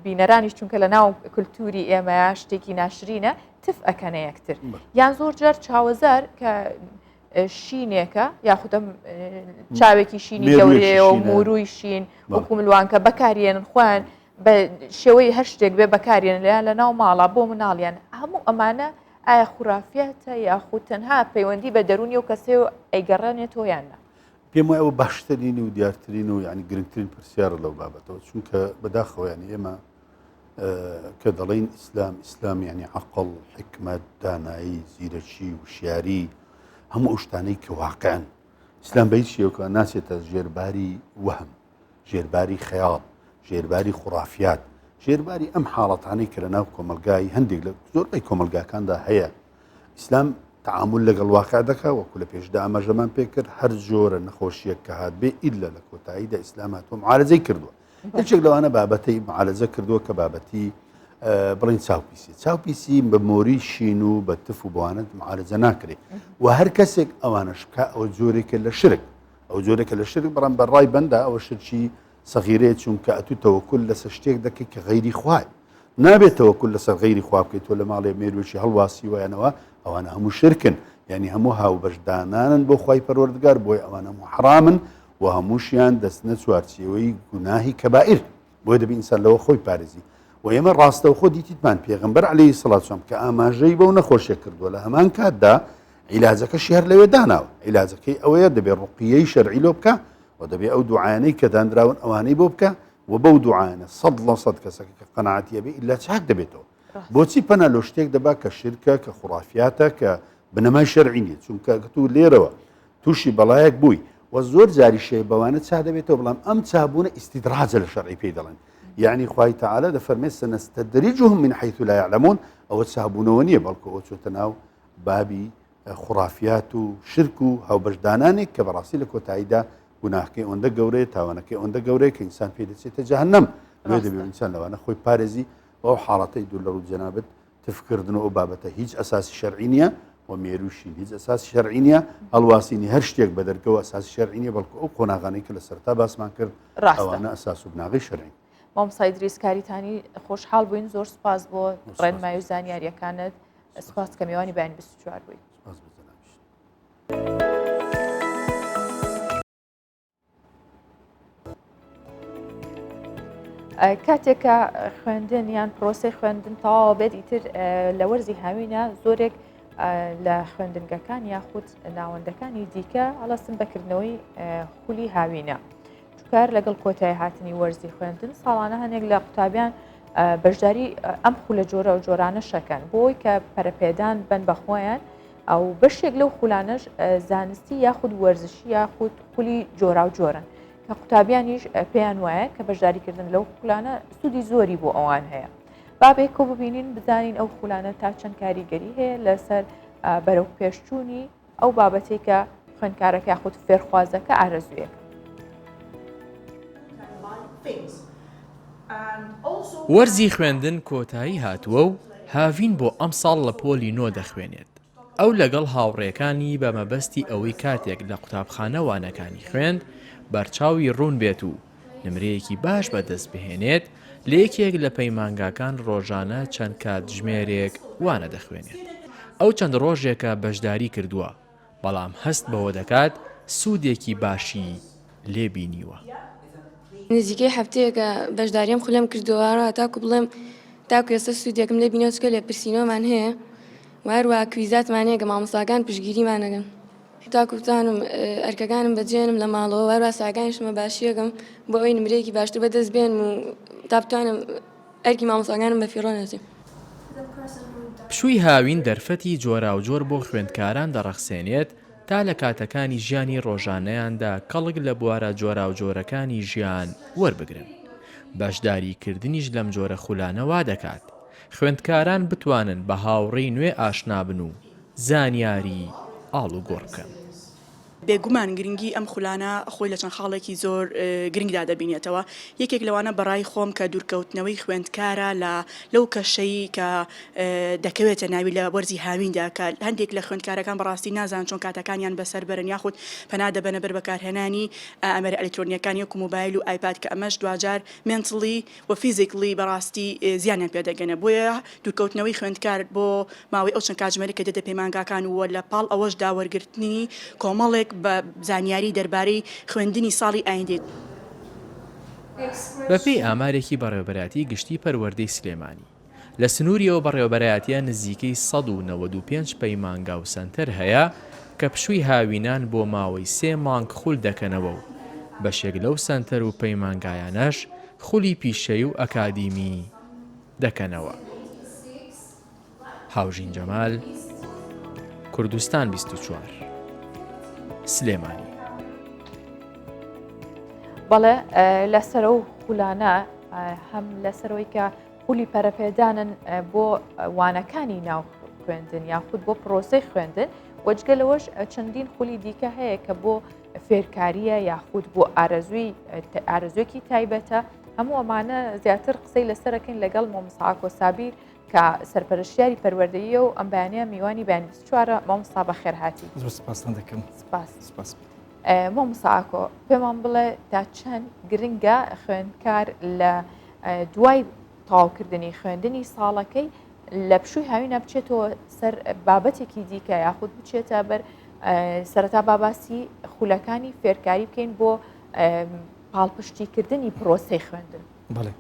S1: بینەرانی چونکە لە ناو کولتوری ئێمە شتێکی ناشرینە تف ئەکەنە یەکتر یان زۆر جار چاوەزار کە شینێکە یاخودە چاوێکی شینی گەورەیە و موروی شین وەکو ملوانکە بەکارێنن خۆیان بە شێوەی هەر شتێک بێ بەکارێن لەیان لە ناو ماڵە بۆ مناڵیان هەموو ئەمانە ئایا خوراافەتە یاخود تەنها پەیوەندی بە دەرونی و کەسێ و ئەیگەڕێنێتەوە یاننا
S7: پێم وایە ئەوە باشترین و دیارترین و یعنی گرنگترین پرسیارە لەو بابەتەوە چونکە بەداخەوە یعنی ئێمە کە دەڵێن ئیسلام یعنی عەقڵ حکمت دانایی زیرەکی وشیاری هەموو ئەو شتانەی کە واقعن ئیسلام بە هیچ شێوەیەکە ناچێتە ژێرباری وەهم ژێرباری خەیاڵ ژێرباری خوڕافیات ژێرباری ئەم حاڵەتانەی کە لە ناو کۆمەلگای هەندێک لە زۆربەی کۆمەلگاکاندا هەیە ئیسلام تعامل لەگەڵ واقع دەکا وەکو لە پێشدا ئاماژەمان پێ کرد هەر جۆرە نەخۆشیەک کە هات بێ ئیلا لە کۆتاییدا ئیسلام هاتووە معالەجەی کردووە هیچێک لەوانە بابەتەی معالەجە کردووە کە بابەتی بڵین چاوپیسی بە مۆری شین و بە تف و بوانت معالەجە ناکرێت و هەر کەسێک ئەوانش کە ئەو جۆرێکە لە شرک ئەو جۆرێکە لە شرک بەڕام بەڕای بەندا ئەوە شرکی سەغیرەیە چونکە ئەتوو تەوەکل لەسەر شتێک دەکەیت کە غەیری خوای نابێت تەوەکل لەسەر غەیری خوا بکەیت تۆ لە ماڵێ مێروێکی هەڵواسی وایەنەوە ئەوانە هەموو شرکن یعنی هەموو هاوبەشدانانن بۆ خوای پەروەردگار بۆی ئەوانە هەموو حرامن و هەمووشیان دەستنە چوارچێوەی گوناهی کەبائیر بۆی دەبێت ئینسان لەوە خۆی پارێزی و ئێمە ڕاستە و خۆ دیتیتمان پێغەمبەر عەلەیهی سەڵات وسەلام کە ئاماژەی بەو نەخۆشیە کردووە لە هەمان کاتدا عیلاجەکەشی هەر لەوێ داناوە عیلاجەکەی ئەوەیە دەبێت ڕوقیەی شەرعی لۆ بکە و دەبێت ئەو دوعایانەی کە دانراون ئەوانەی بۆ بکە و بەو دوعایانە 100% کەسەکە کە قەناعەتیە بێ ئیلا چاک دەبێتەوە بۆچی پەنا لۆ شتێک دەبا کە شرکە کە خوڕافیاتە کە بنەمای شەرعی نیە چونکە تو لێرەوە تووشی بەڵایەک بووی و زۆر جاری شێ بەوانە چا دەبێتەوە بەڵام ئەم چابوونە ئیستیدراجە لە شەرعی پێی دەڵێن يعني خوای تعالى دەفەرمێ سنستدرجهم من حيث لا يعلمون ئەوە چابوونەوە نییە بەڵکو ئەوە چۆتە ناو بابی خوڕافیات و شرک و هاوبەشدانانێک کە بەڕاستی لە کۆتاییدا گوناهکەی ئەوەندە گەورەیە تاوانەکەی ئەوەندە گەورەیە کە ئینسان پێی دەچێتە جەهەنەم لێ دەبێت ئینسان لەوانە خۆی پارێزی بەو حاڵەتەی دوور لە ڕوو جەنابەت تفکردنەوە ئەو بابەتە هیچ ئەساسی شەرعی نییە و مێرووشین هیچ ئەساسی شەرعی نییە هەڵواسینی هەر شتێک بە دەرگەوە ئەساسی شەرعی نییە بەڵکو ئەو قۆناغانەی کە لە سەرتا باسمان کرد ئەوانە ئەساس و بناغی شەرعی
S1: مامۆستای دریسکاریتانی خۆشحاڵ بووین زۆر سپاس بۆ ڕێنمایی و زانیاریەکانت سپاس کە میوانی بەیانی 24 بووی کاتێکە خوێندن یان پرۆسی خوێندن تەواو بێت ئیتر لە وەرزی هاوینە زۆرێک لە خوێندنگەکان یاخود ناوەندەکانی دیکە هەڵەسن بەکردنەوەی خولی هاوینە کار لەگەڵ کۆتای هاتنی وەرزی خوێندن ساڵانە هەنێک لە قوتابیان بەشداری ئەم خولە جۆرە و جۆرانە شەکەن بۆی کە پەرەپێدان بن بەخۆیان ئەو بەشێک لەو خولانەش زانستی یاخود وەرزشی یاخود خولی جۆرا و جۆرن کە قوتابیانیش پێیان وایە کە بەشداریکردن لەو خولانە سوودی زۆری بۆ ئەوان هەیە بابێک کۆ ببینین بزانین ئەو خولانە تا چەند کاریگەری هەیە لەسەر بەرەو پێشچوونی ئەو بابەتێک کە خوێندکارەکە یاخود فێرخوازەکە ئارەزویەکە
S8: وەرزی خوێندن کۆتایی هاتووە و هاوین بۆ ئەم ساڵ لە پۆلی نۆ دەخوێنێت ئەو لەگەڵ هاوڕێکانی بە مەبەستی ئەوەی کاتێک لە قوتابخانە وانەکانی خوێند بەرچاوی ڕوون بێت و نمرەیەکی باش بەدەست بهێنێت لە یەکێک لە پەیمانگاکان ڕۆژانە چەند کات ژمێرێک وانە دەخوێنێت ئەو چەند ڕۆژێکە بەشداری کردووە بەڵام هەست بەوە دەکات سوودێکی باشی لێبینیوە
S9: نزیکەی هەفتەیەکە بەشداریم خولێم کردووە تاکو بڵێم تاکو ئێستا سوودێکم لێ بینەوەچکە لێ پرسیینەوەمان هەیە وهروە کویزاتمان هەیە کە مامۆستاکان پشتگیریمانەگەن تاکو بتانم ئەرکەکانم بەجێنم لە ماڵەوە وهروە ساگانیشمە باشیەکەم بۆ ئەوی نمرەیەکی باشتر بەدەست بێن و تا بتوانم ئەرکی مامۆستاکانم بە فیڕۆ نەچێم
S8: پشووی هاوین دەرفەتی جۆرا و جۆر بۆ خوێندکاران دەڕەخسێنێت تا لە کاتەکانی ژیانی ڕۆژانەیاندا کەڵک لە بوارە جۆرا و جۆرەکانی ژیان وەربگرن بەشداریکردنیش لەم جۆرە خولانەوا دەکات خوێندکاران بتوانن بە هاوڕێی نوێ ئاشنابن و زانیاری ئاڵ و گۆڕ بکەن
S10: بێگومان گرنگی ئەم خولانە خۆی لە چەند خاڵێکی زۆر گرنگدا دەبینێتەوە یەکێک لەوانە بەڕای خۆم کە دوورکەوتنەوەی خوێندکارە لەو کەشەی کە دەکەوێتە ناوی لە وەرزی هاویندا کە هەندێک لە خوێندکارەکان بەڕاستی نازان چۆن کاتەکانیان بەسەر بەرن یاخود پەنا دەبەنە بەر بەکارهێنانی ئەمەرە ئەلکترۆنیەکانی وەکو مۆبایل و ئایپاد کە ئەمەش دوجار مێنتڵی و فیزیکلی بەڕاستی زیانیان پێدەگەنە بۆیە دوورکەوتنەوەی خوێندکار بۆ ماوەی ئەو چەند کاتژمێرێک کە دێتە پەیمانگاکان و لە پاڵ ئەوەش داوەرگرتنی کۆمەڵێک بە زانیاری دەربارەی خوێندنی ساڵی ئایندێت
S8: بەپێی ئامارێکی بەڕێوەبەراتی گشتی پەروەردەی سلێمانی لە سنووریەوە بەڕێوەبەرایەتیان نزیکەی 195 پەیمانگا و سەنتەر هەیە کە پشووی هاوینان بۆ ماوەی 3 مانگ خول دەکەنەوە و بەشێک لەو سەنتەر و پەیمانگایانەش خولی پیشەی و ئەکادیمی دەکەنەوە هاوژین جەمال کوردستان 24 سلێمانی
S1: بەڵێ لەسەر و خولانە هەم لەسەرەوەی کە خولی پەرەپێدانن بۆ وانەکانی ناو خوێندن یاخود بۆ پرۆسەی خوێندن وەجگە لەوەش چەندین خولی دیکە هەیە کە بۆ فێرکاریە یاخود بۆ ئارەزوێکی تایبەتە هەموو ئەمانە زیاتر قسەی لەسەرەکەین لەگەڵ مامۆستا سابیر کە سەرپەرشتیاری پەروەردەییە و ئەم بەیانەیە میوانی بەیانی 24 مامۆستا بەخێرهاتی.
S11: سپاسان دەکەم.
S1: سپاس. مامۆستا پێمان بڵێ تا چەند گرنگە خوێندکار لە دوای تەواوکردنی خوێندنی ساڵەکەی لە پشووی هاوینە بچێتەوە سەر بابەتێکی دیکە یاخود بچێتە بەر سەرەتا باباسی خولەکانی فێرکاری بکەین بۆ پاڵپشتیکردنی پرۆسەی خوێندن.
S11: بەڵێ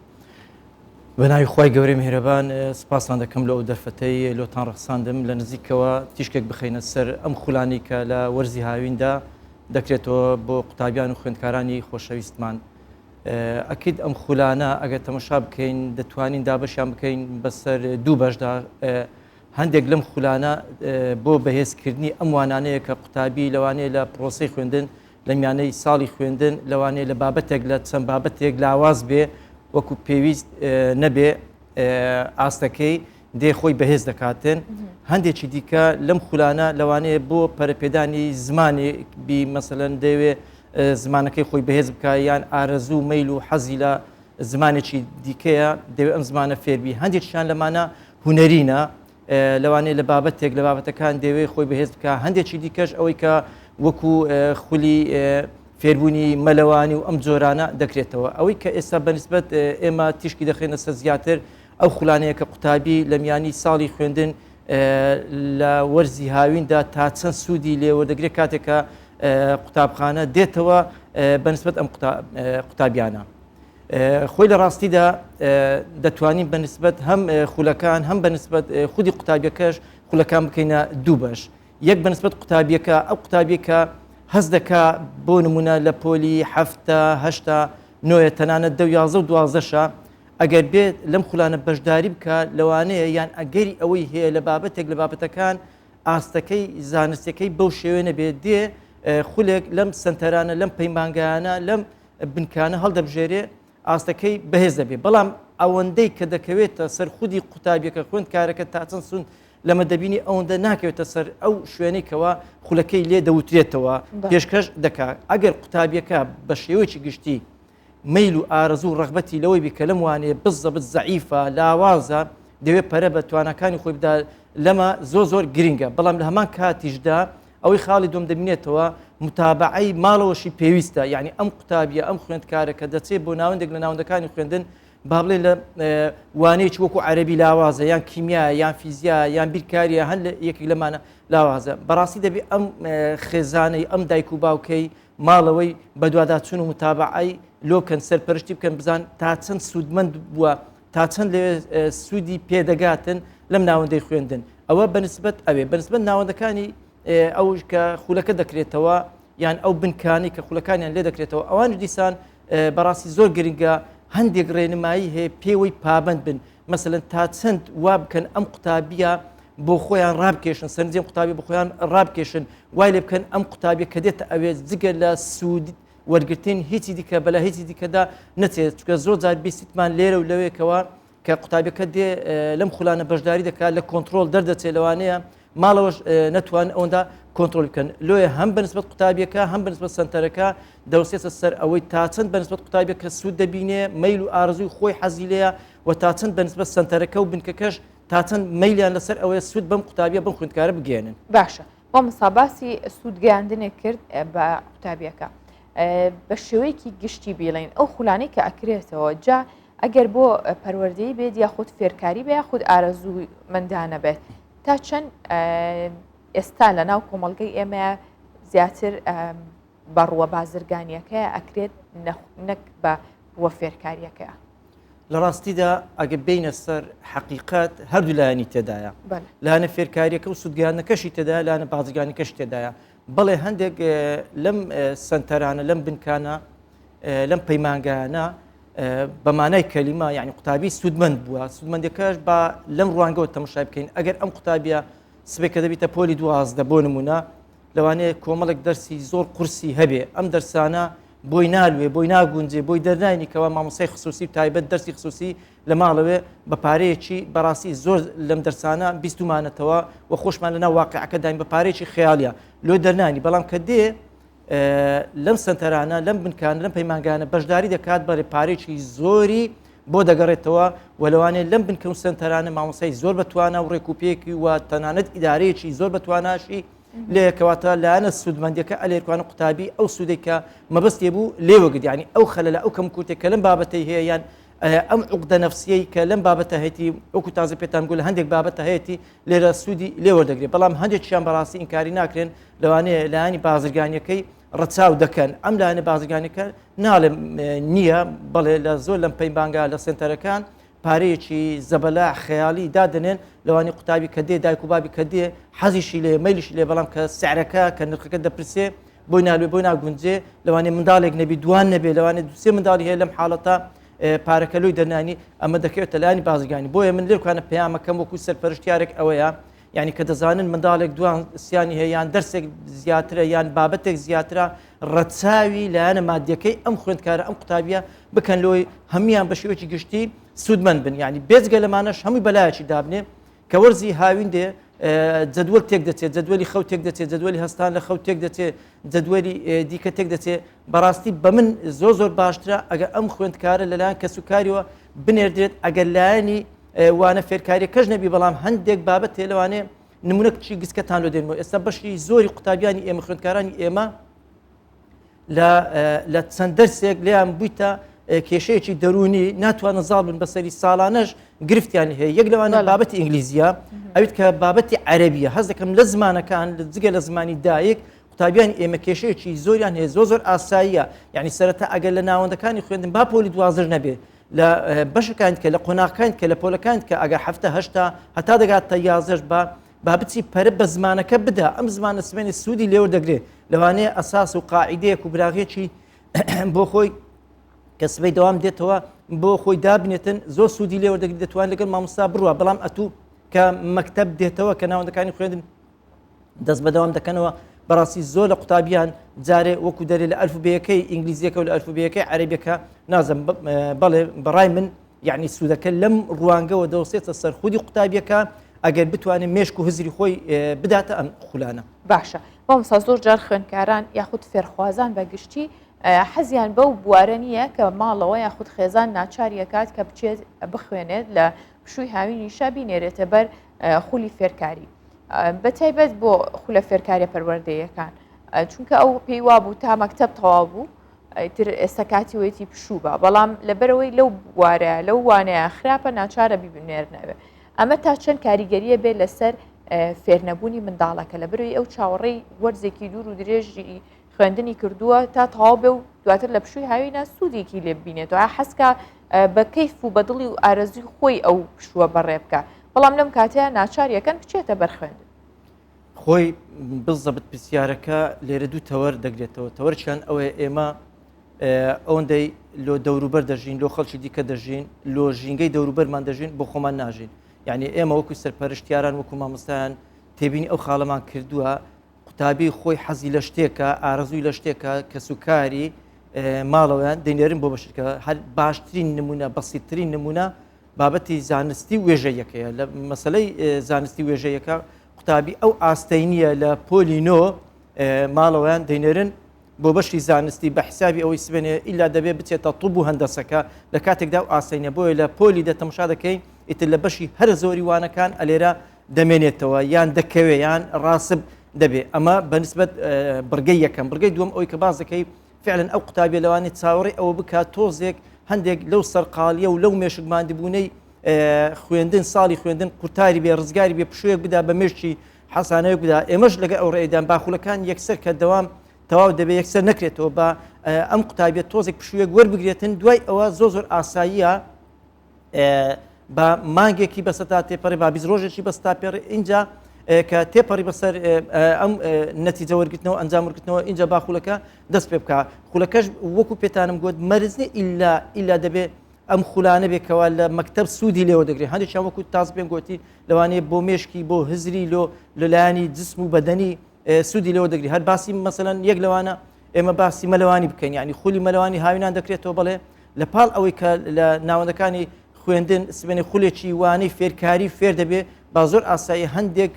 S11: بەناوی خی گەورەی میهرەبان سپاسان دەکەم لە ئەو دەرفەتەی لۆتان ڕەخساندم لە نزیکەوە تیشکێک بخەینە سەر ئەم خولانی کە لە وەرزی هاویندا دەکرێتەوە بۆ قوتابیان و خوێندکارانی خۆشەویستمان. ئەکید ئەم خولانە ئەگەر تەمەشا بکەین دەتوانین دابەشیان بکەین بەسەر دوو بەشدا هەندێک لەم خولانە بۆ بەهێزکردنی ئەم وانانەیە کە قوتابی لەوانەیە لە پرۆسەی خوێندن لە میانەی ساڵی خوێندن لەوانەیە لە بابەتێک لە چەند بابەتێک لاواز بێ وەکو پێویست نەبێ ئاستەکەی دێ خۆی بەهێز دەکاتن هەندێکی دیکە لەم خولانە لەوانەیە بۆ پەرەپێدانی زمانی بی مەسەلەن دەوێ زمانەکەی خۆی بەهێز بکە یان ئارەزوو مەیل و حەزی لە زمانێکی دیکەیە دەوێت ئەم زمانە فێربی هەندێکیان لەمانە هونەرینە لەوانەیە لە بابەتێک لە بابەتەکان دەوێت خۆی بەهێز بکە هەندێکی دیکەش ئەوەی کە وەکو خولی فێربوونی مەلەوانی و ئەم جۆرانە دەکرێتەوە ئەوەی کە ئێستا بەنسبەت ئێمە تیشکی دەخێنە سەر زیاتر ئەو خولانەیە کە قوتابی لە میانی ساڵی خوێندن لە وەرزی هاویندا تا چەند سوودی لێوەردەگرێت کاتێکە قوتابخانە دێتەوە بەنسبەت ئەم قوتابیانە خۆی لە ڕاستیدا دەتوانین بەنسبەت هەم خولەکان هەم بەنسبەت خودی قوتابیەکەش خولەکان بکەینە دوو بەش یەک بەنسبەت قوتابیەکە ئەو قوتابیەکە هەز دەکا بۆ نمونە لە پۆلی هەفتە هەشتا نۆیە تەنانەت 11 ئەگەر بێت لەم خولانە بەشداری بکە لەوانەیە یان ئەگەری ئەوەی هەیە لە بابەتێک لە بابەتەکان ئاستەکەی زانستەکەی بەو شێوێنە بێت دێ خولێک لەم سنتەرانە لەم پەیمانگایانە لەم بنکانە هەڵدەبژێرێ ئاستەکەی بەهێز دەبێت بەڵام ئەوەندەی کە دەکەوێتە سەر خودی قوتابیەکە خوێندکارەکە تا چەند سون لەمە دەبینی ئەوەندە ناکەوێتە سەر ئەو شوێنەی کەەوە خولەکەی لێ دەوترێتەوە پێشکەش دەکات ئەگەر قوتابیەکە بە شێوەیەکی گشتی مەیل و ئارەزوو ڕەغبەتی لەوەی بکە لەم وانەیە بزەبت زەعیفە لاوازە دەوێت پەرە بە توانەکانی خۆی بدا لەمە زۆر گرینگە بەڵام لە هەمان کاتیشدا ئەوەی خاڵی دوم دەبینێتەوە متابعەی ماڵەوەشی پێویستە یعنی ئەم قوتابیە ئەم خوێندکارە کە دەچێت بۆ ناوەندێک لە ناوەندەکانی خوێندن با بڵێ لە وانەیەکی وەکو عەرەبی لاوازە یان کیمیا یان فیزیا یان بیرکاریە هەند لە یەکێک لەمانە لاوازە بەڕاستی دەبێت ئەم خێزانەی ئەم دایک و باوکەی ماڵەوەی بەدواداچون و متابعەی لۆکەن سەرپەرشتی بکەن بزان تا چەند سوودمەند بووە تا چەند لەوێ سوودی پێدەگاتن لەم ناوەندەی خوێندن ئەوە بەنسبەت ئەوێ بەنسبەت ناوەندەکانی ئەو کە خولەکە دەکرێتەوە یان ئەو بنکانی کە خولەکانیان لێ دەکرێتەوە ئەوان دیسان بەڕاستی زۆر گرنگە هەندێک ڕێنمایی هەیە پێوەی پابند بن مەسەلەن تا چەند وا بکەن ئەم قوتابیە بۆ خۆیان ڕابکێشن سەرنجێم قوتابی بۆ خۆیان ڕابکێشن وای لێ بکەن ئەم قوتابیە کە دێتە ئەوێ جگە لە سوود وەرگرتن هیچی دیکە بەلا هیچی دیکەدا نەچێت چکە زۆر جار بیستمان لێرە و لەوەیەکەوە کە قوتابیەکە دێ لەم خولانە بەشداری دەکات لە کۆنتترۆل دەردەچێت لەوانەیە ماڵەوەش نەتوان ئەوەندا کۆنتترۆل بکەن لۆیە هەم بەنسبەت قوتابیەکە هەم بەنسبەت سنتەرەکە دەوسێتە سەر ئەوەی تا چەند بەنسبەت قوتابیەکە سوود دەبینێ مەیل و ئارزووی خۆی حەزی لەیە و تا چەند بەنسبەت سنتەرەکە و بنکەکەش تا چەند مەیلیان لەسەر ئەوەیە سوود بەم قوتابیە بەم خوێندکارە بگێنن
S1: باشە بۆ مساباسی سوودگەاندنێک کرد بە قوتابیەکە بە شێوەیەکی گشتی بیڵین ئەو خولانەی کە ئەکرێتەوە جا ئەگەر بۆ پەروەردەی بێت یا خود فێرکاری بێ خود ئارەزوو مندانە بێت تا چەند ئێستا لە ناو کۆمەڵگەی ئێمە زیاتر بەڕووە بازرگانیەکە ئەکرێت نەک بە ڕووە فێرکاریەکەیە
S11: لە ڕاستیدا ئەگە بینە سەر حەقیقەت هەردوو لایانی تێدایە لاەنە فێرکاریەکە و سوودگەیانەکەشی تێدایە لاەنە بازرگانیەکەش تێدایە بەڵێ هەندێک لەم سنتەرانە لەم بنکانە لەم پەیمانگایانە بەمانای کەلیمە یعنی قوتابی سوودمەند بووە سوودمەندەکەش بە لەم ڕوانگەوە تەماشای بکەین ئەگەر ئەم قوتابیە سبێکە دەبیتە پۆلی 12 بۆ نمونە لەوانەیە کۆمەڵێک دەرسی زۆر قورسی هەبێ ئەم دەرسانە بۆی نالوێ بۆی ناگونجێ بۆی دەرناینیکەوە مامۆسای خصوصی و تایبەت دەرسی خصوصی لە ماڵەوێ بە پارەیەکی بەڕاستی زۆر لەم دەرسانە بیستمانێتەوە و خۆشمان لەناو واقعەکە داین بە پارێکی خەیاڵیە لۆ دەرنانی بەڵام کە دێ لەم سنتەرانە لەم بنکان لەم پەیمانگانە بەشداری دەکات بەرێ پارێکی زۆری بۆ دەگەڕێتەوە و لەوانێت لەم بنکە و سنتەرانە مامۆسای زۆر بەتوانە و ڕێکوپێکی و تەنانەت ئیدارەیەکی زۆر بەتواناشی لێکەواتە لایەنە سوودمەندیەکە ئەلێرکوانە قوتابی ئەو سوودێکە مەبەستێ بوو لێوەگرت ینی ئەو خەلە لە ئەو کەم کورتێک کە لەم بابەتەی هەیە یان ئەم عقدە نەفسیەی کە لەم بابەتە هەیەی وەکو تازە پێتان گوت لە هەندێک بابەتە هەیەی لێرە سوودی لێوەردەگرێت بەڵام هەندێکیان بەڕاستی ئینکاری ناکرێن لەوانەیە لایەنی بازرگانیەکەی ڕەچاو دەکەن ئەم لایەنە بازرگانیەکە ناڵێ نییە بەڵێ لە زۆر لەم پەیمانگا لە سنتەرەکان پارەیەکی زەبەلا خەیاڵی دادنێن لەوانی قوتابی کە دێ دایک و بابی کە دێ حەزیشی لێ مەیلیشی لێ بەڵام کە سعرەکە کە نرخەکە دەپرسێ بۆی نالوێ بۆی ناگونجێ لەوانێ منداڵێک نەبی دوان نەبێ لەوانێ دوسێ منداڵی هەیە لەم حاڵەتە پارەکە لۆی دەرنانی ئەمە دەکەوێتە لایانی بازرگانی بۆیە من لێرکوانە پەیامەکەم وەکو سەرپەرشتیارێک ئەوەیە یعنی کە دەزانن منداڵێک دوان سیانی هەیە یان دەرسێک زیاترە یان بابەتێک زیاترە ڕەچاوی لایەنە مادیەکەی ئەم خوێندکارە ئەم قوتابیە بکەن لۆی هەمویان بە شێوەیەکی گشتی سوودمەند بن یعنی بێجگە لەمانەش هەمووی بەلایەکی دابنێ کە وەرزی هاوین دێ جدول تێک دەچێت جدولی خەوت تێک دەچێت جدولی هەستان لە خەوت تێک دەچێت جدولی دیکە تێک دەچێت بەڕاستی بە من زۆر باشترە ئەگەر ئەم خوێندکارە لەلایەن کەسوکاریەوە بنێردرێت ئەگەر لایەنی وانە فێرکاری کەش نەبی بەڵام هەندێک بابەت تێ لەوانێ نمونەکچی گسکەتان لۆ دێنەوە ئێستا بەشی زۆری قوتابیانی ئێمە خوێندکارانی ئێمە لە چەند دەرسێک لیان بوویتە کێشەیەکی دەرونی ناتوانە زاڵ بن بەسەری ساڵانەش گرفتیان هەیە یەک لەوانە بابەتی ئینگلیزیە ئەویت کە بابەتی عەرەبیە هەز دەکەم لە زمانەکان جگە لە زمانی دایک قوتابیان ئێمە کێشەیەکی زۆریان هەیە زۆر ئاساییە یعنی سەرەتا ئەگەر لە ناوەندەکانی خوێندن با پۆلی دوازر نەبێ لە بەشەکان کە لە قۆناغەکان کە لە پۆلەکان کە ئەگە هەفتە هەشتا هەتا دەگاتە یازدەش با بچی پەرە بە زمانەکە بدا ئەم زمانە سمێنی سوودی لێوە دەگرێت لەوانەیە ئەساس و قاعیدەیەک و براغێکی بۆ خۆی کە سبەی دەوام دێتەوە بۆ خۆی دابنێتن زۆر سوودی لێوە دەگرێت دەتوان لەگەڵ مامۆستا بڕوە بەڵام ئەتوو کە مەکتەب دێتەوە کە ناوەندەکانی خوێندن دەست بەدەوام دەکەنەوە بەڕاستی زۆر لە قوتابیان جارێ وەکو دەرێ لە ئەلفوبێیەکەی ئینگلیزیەکە و لە ئەلفوبێیەکەی عەرەبیەکە نازم بەڵێ بەڕای من یعنی سوودەکە لەم ڕوانگەوە دەوسێتە سەر خودی قوتابیەکە ئەگەر بتوانێت مێشک و هزری خۆی بداتە ئەم خولانە
S1: باشە مامۆستا زۆر جار خوێندکاران یاخود فێرخوازان بەگشتی حەزیان بەو بوارە نییە کە ماڵەوە یاخود خێزان ناچاریەکات کە بچێت بخوێنێت لە پشووی هاوینیشە بینێرێتە بەر خولی فێرکاری بەتایبەت بۆ خولە فێرکاریە پەروەردەیەکان چونکە ئەو پێی وابوو تا مەکتەب تەواو بوو تر ئێستا کاتی وێتی پشوو بە بەڵام لەبەرەوەی لەو بوارە لەو وانەیە خراپە ناچارە بیبنێرنەوێ ئەمە تا چەند کاریگەریە بێت لەسەر فێرنەبوونی منداڵەکە لەبەرەوەی ئەو چاوەڕێی وەرزێکی دوور و درێژی خوێندنی کردووە تا تەواو بێ و دواتر لە پشووی هاوینە سوودێکی لێ ببینێتەوە حەسکە بە کەیف و بەدڵی و ئارەزوی خۆی ئەو پشووە بەڕێ بکە بەڵام لەم کاتەیە ناچاریەکەن بچێتە بەرخوێندن
S11: خۆی بزەبت پرسیارەکە لێرە دوو تەوەر دەگرێتەوە تەوەرچیان ئەوەیە ئێمە ئەوەندەی لۆ دەوروبەر دەژین لۆ خەڵکی دیکە دەژین لۆ ژینگەی دەوروبەرمان دەژین بۆ خۆمان ناژین یعنی ئێمە وەکو سەرپەرشتیاران وەکو مامۆستایان تێبینی ئەو خاڵەمان کردووە قوتابی خۆی حەزی لە شتێکە ئارەزووی لە شتێکە کە سوکاری ماڵەوەیان دەینێرن بۆ بەشەکە هەر باشترین نمونە بەسیترین نمونە بابەتی زانستی وێژەیەکەیە لە مەسلەی زانستی وێژەیەەکە قوتابی ئەو ئاستەینیە لە پۆلینۆ ماڵەوەیان دەینێرن بۆ بەشی زانستی بە حسابی ئەوەی سبێنێ ئیلا دەبێت بچێتە طب و هەندەسەکە لە کاتێکدا و ئاستەینە بۆیە لە پۆلی دەتەماشا دەکەی ئیتر لە بەشی هەر زۆری وانەکان ئەلێرە دەمێنێتەوە یان دەکەوێ یان ڕاستب دەبێت ئەمە بەنسبەت بڕگەی یەکەم بڕگەی دووەم ئەوی کە باز دەکەی فعلەن ئەو قوتابی لەوانی چاوەڕێ ئەوە بکات تۆزێک هەندێک لەو سەرقاڵیە و لەو مێشکماندبوونەی خوێندن ساڵی خوێندن قوتاری بێ ڕزگاری بێ پشوەیەک بدا بە مێشکی حەسانەیەک بدا ئێمەش لەگە ئەو ڕێدان باخولەکان یەکسەر کە دەوام تەواو دەبێت یەکسەر نەکرێتەوە بە ئەم قوتابیت تۆزێک پشوویەک وەربگرێتن دوای ئەوە زۆر ئاساییە بە مانگێکی بەسەتا تێپەڕی با بیست ڕۆژێکی بەستا پێڕی اینجا کە تێپەڕی بەسەر ئەم نەتیجە وەرگرتنەوە ئەنجام وەرگرتنەوە اینجا با خولەکە دەست پێ بکە خولەکەش وەکو پێتانم گوت مەرزنی ئیلا دەبێت ئەم خولانە بێکەوە لە مەکتەب سوودی لێوە دەگرێت هەندێکیان وەکو تاز پێم گوتی لەوانەیە بۆ مێشکی بۆ هزری لۆ لەلایانی جسم و بەدەنی سوودی لێوە دەگری هەر باسی مەسەلەن یەک لەوانە ئێمە باسی مەلەوانی بکەین یعنی خولی مەلەوانی هاوینان دەکرێتەوە بڵێ لە پاڵ ئەوەی کە لە ناوەندەکانی خوێندن سبێنی خولێکی وانەی فێرکاری فێر دەبێ با زۆر ئاسایی هەندێک